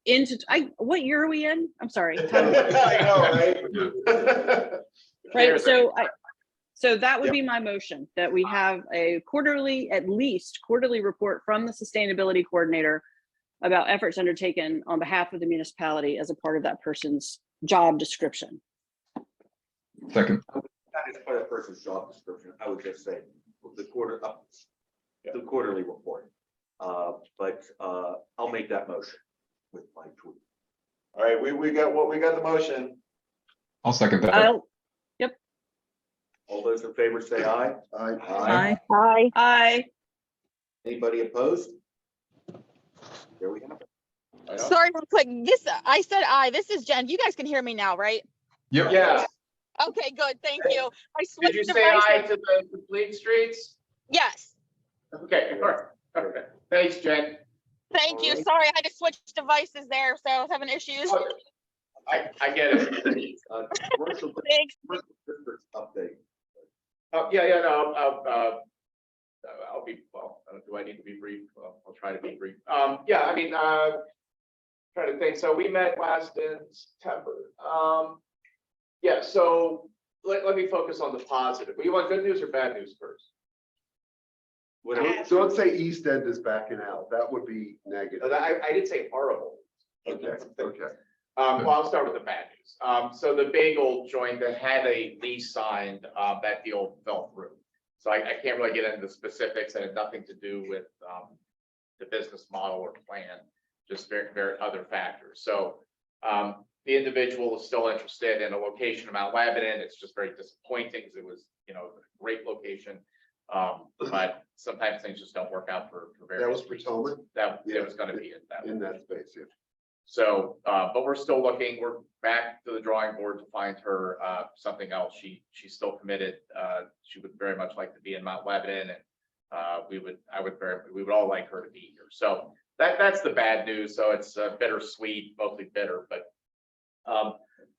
into, what year are we in? I'm sorry. I know, right? Right, so that would be my motion, that we have a quarterly, at least quarterly report from the sustainability coordinator about efforts undertaken on behalf of the municipality as a part of that person's job description. Second. That is part of the person's job description. I would just say the quarterly report. But I'll make that motion with my tweet. All right, we got the motion. I'll second that. All those in favor say aye. Aye. Aye. Anybody opposed? There we have it. Sorry, real quick. I said aye. This is Jen. You guys can hear me now, right? Yep. Yeah. Okay, good. Thank you. I Did switched you say devices. aye to the complete streets? Yes. Okay, all right. Okay. Thanks, Jen. Thank you. Sorry, I had to switch devices there, so I was having issues. I get it. Commercial Thanks. district update. No, I'll be, well, do I need to be brief? Well, I'll try to be brief. Yeah, I mean, trying to think. So we met last in September. Yeah, so let me focus on the positive. You want good news or bad news first? Don't say East End is backing out. That would be negative. I did say horrible. Okay, okay. Well, I'll start with the bad news. So the big old joint that had a lease signed, that deal fell through. So I can't really get into the specifics, and it had nothing to do with the business model or plan, just very other factors. So the individual is still interested in a location in Mount Lebanon. It's just very disappointing because it was, a great location. But sometimes things just don't work out for various That was reasons. Potomac That it was going to be it. in that space, yeah. So, but we're still looking, we're back to the drawing board to find her something else. She's still committed. She would very much like to be in Mount Lebanon, and we would all like her to be here. So that's the bad news. So it's bittersweet, mostly bitter, but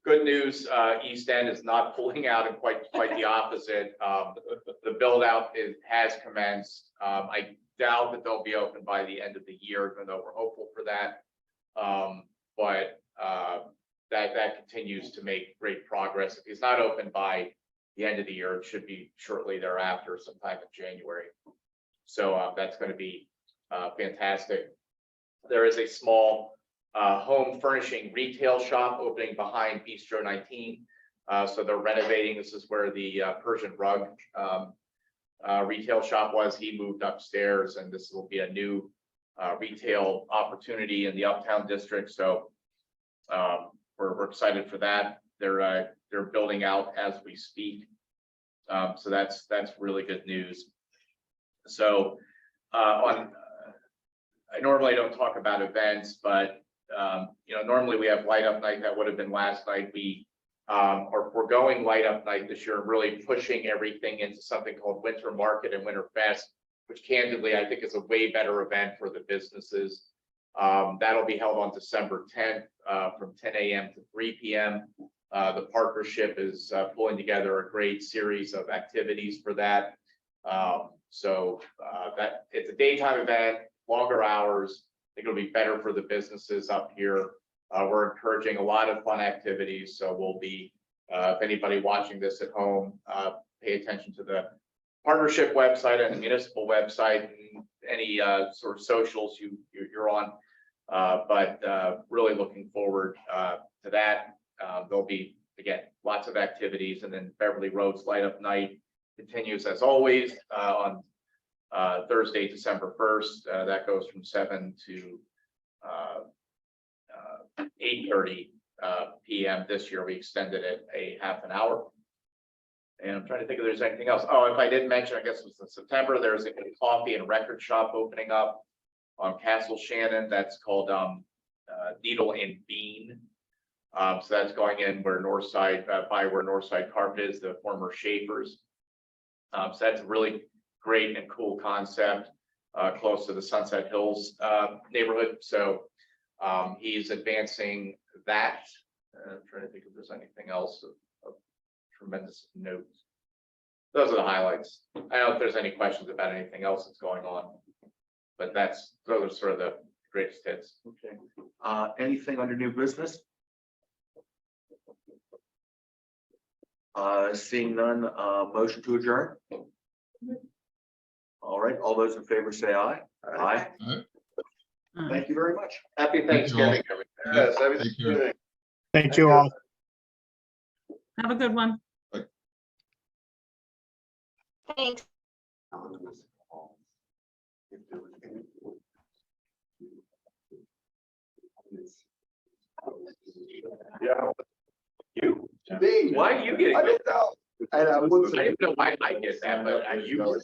good news, East End is not pulling out, and quite the opposite. The build out has commenced. I doubt that they'll be open by the end of the year, even though we're hopeful for that. But that continues to make great progress. If it's not open by the end of the year, it should be shortly thereafter, sometime in January. So that's going to be fantastic. There is a small home furnishing retail shop opening behind Bistro 19. So they're renovating. This is where the Persian rug retail shop was. He moved upstairs, and this will be a new retail opportunity in the Uptown district. So we're excited for that. They're building out as we speak. So that's really good news. So I normally don't talk about events, but normally we have light up night. That would have been last night. We're going light up night this year, really pushing everything into something called Winter Market and Winter Fest, which candidly I think is a way better event for the businesses. That'll be held on December 10th from 10 a.m. to 3 p.m. The partnership is pulling together a great series of activities for that. So that it's a daytime event, longer hours. I think it'll be better for the businesses up here. We're encouraging a lot of fun activities, so we'll be, if anybody watching this at home, pay attention to the partnership website and the municipal website and any sort of socials you're on. But really looking forward to that. There'll be, again, lots of activities, and then Beverly Roads Light Up Night continues as always on Thursday, December 1st. That goes from 7 to 8:30 p.m. This year. We extended it a half an hour. And I'm trying to think if there's anything else. Oh, if I didn't mention, I guess it was in September, there's a coffee and record shop opening up on Castle Shannon. That's called Needle and Bean. So that's going in where Northside, by where Northside Carpet is, the former Schaefer's. So that's a really great and cool concept, close to the Sunset Hills neighborhood. So he's advancing that. I'm trying to think if there's anything else of tremendous note. Those are the highlights. I don't know if there's any questions about anything else that's going on, but those are sort of the greatest hits. Okay. Anything under new business? Seeing none, motion to adjourn. All right, all those in favor say aye. Aye. Thank you very much. Happy Thanksgiving, everybody. Yes, Thank everything's you. good. Thank you all. Have a good one. Thanks. Yeah. You? Me. Why are you getting? I don't know. And I I didn't know why I get that, but you.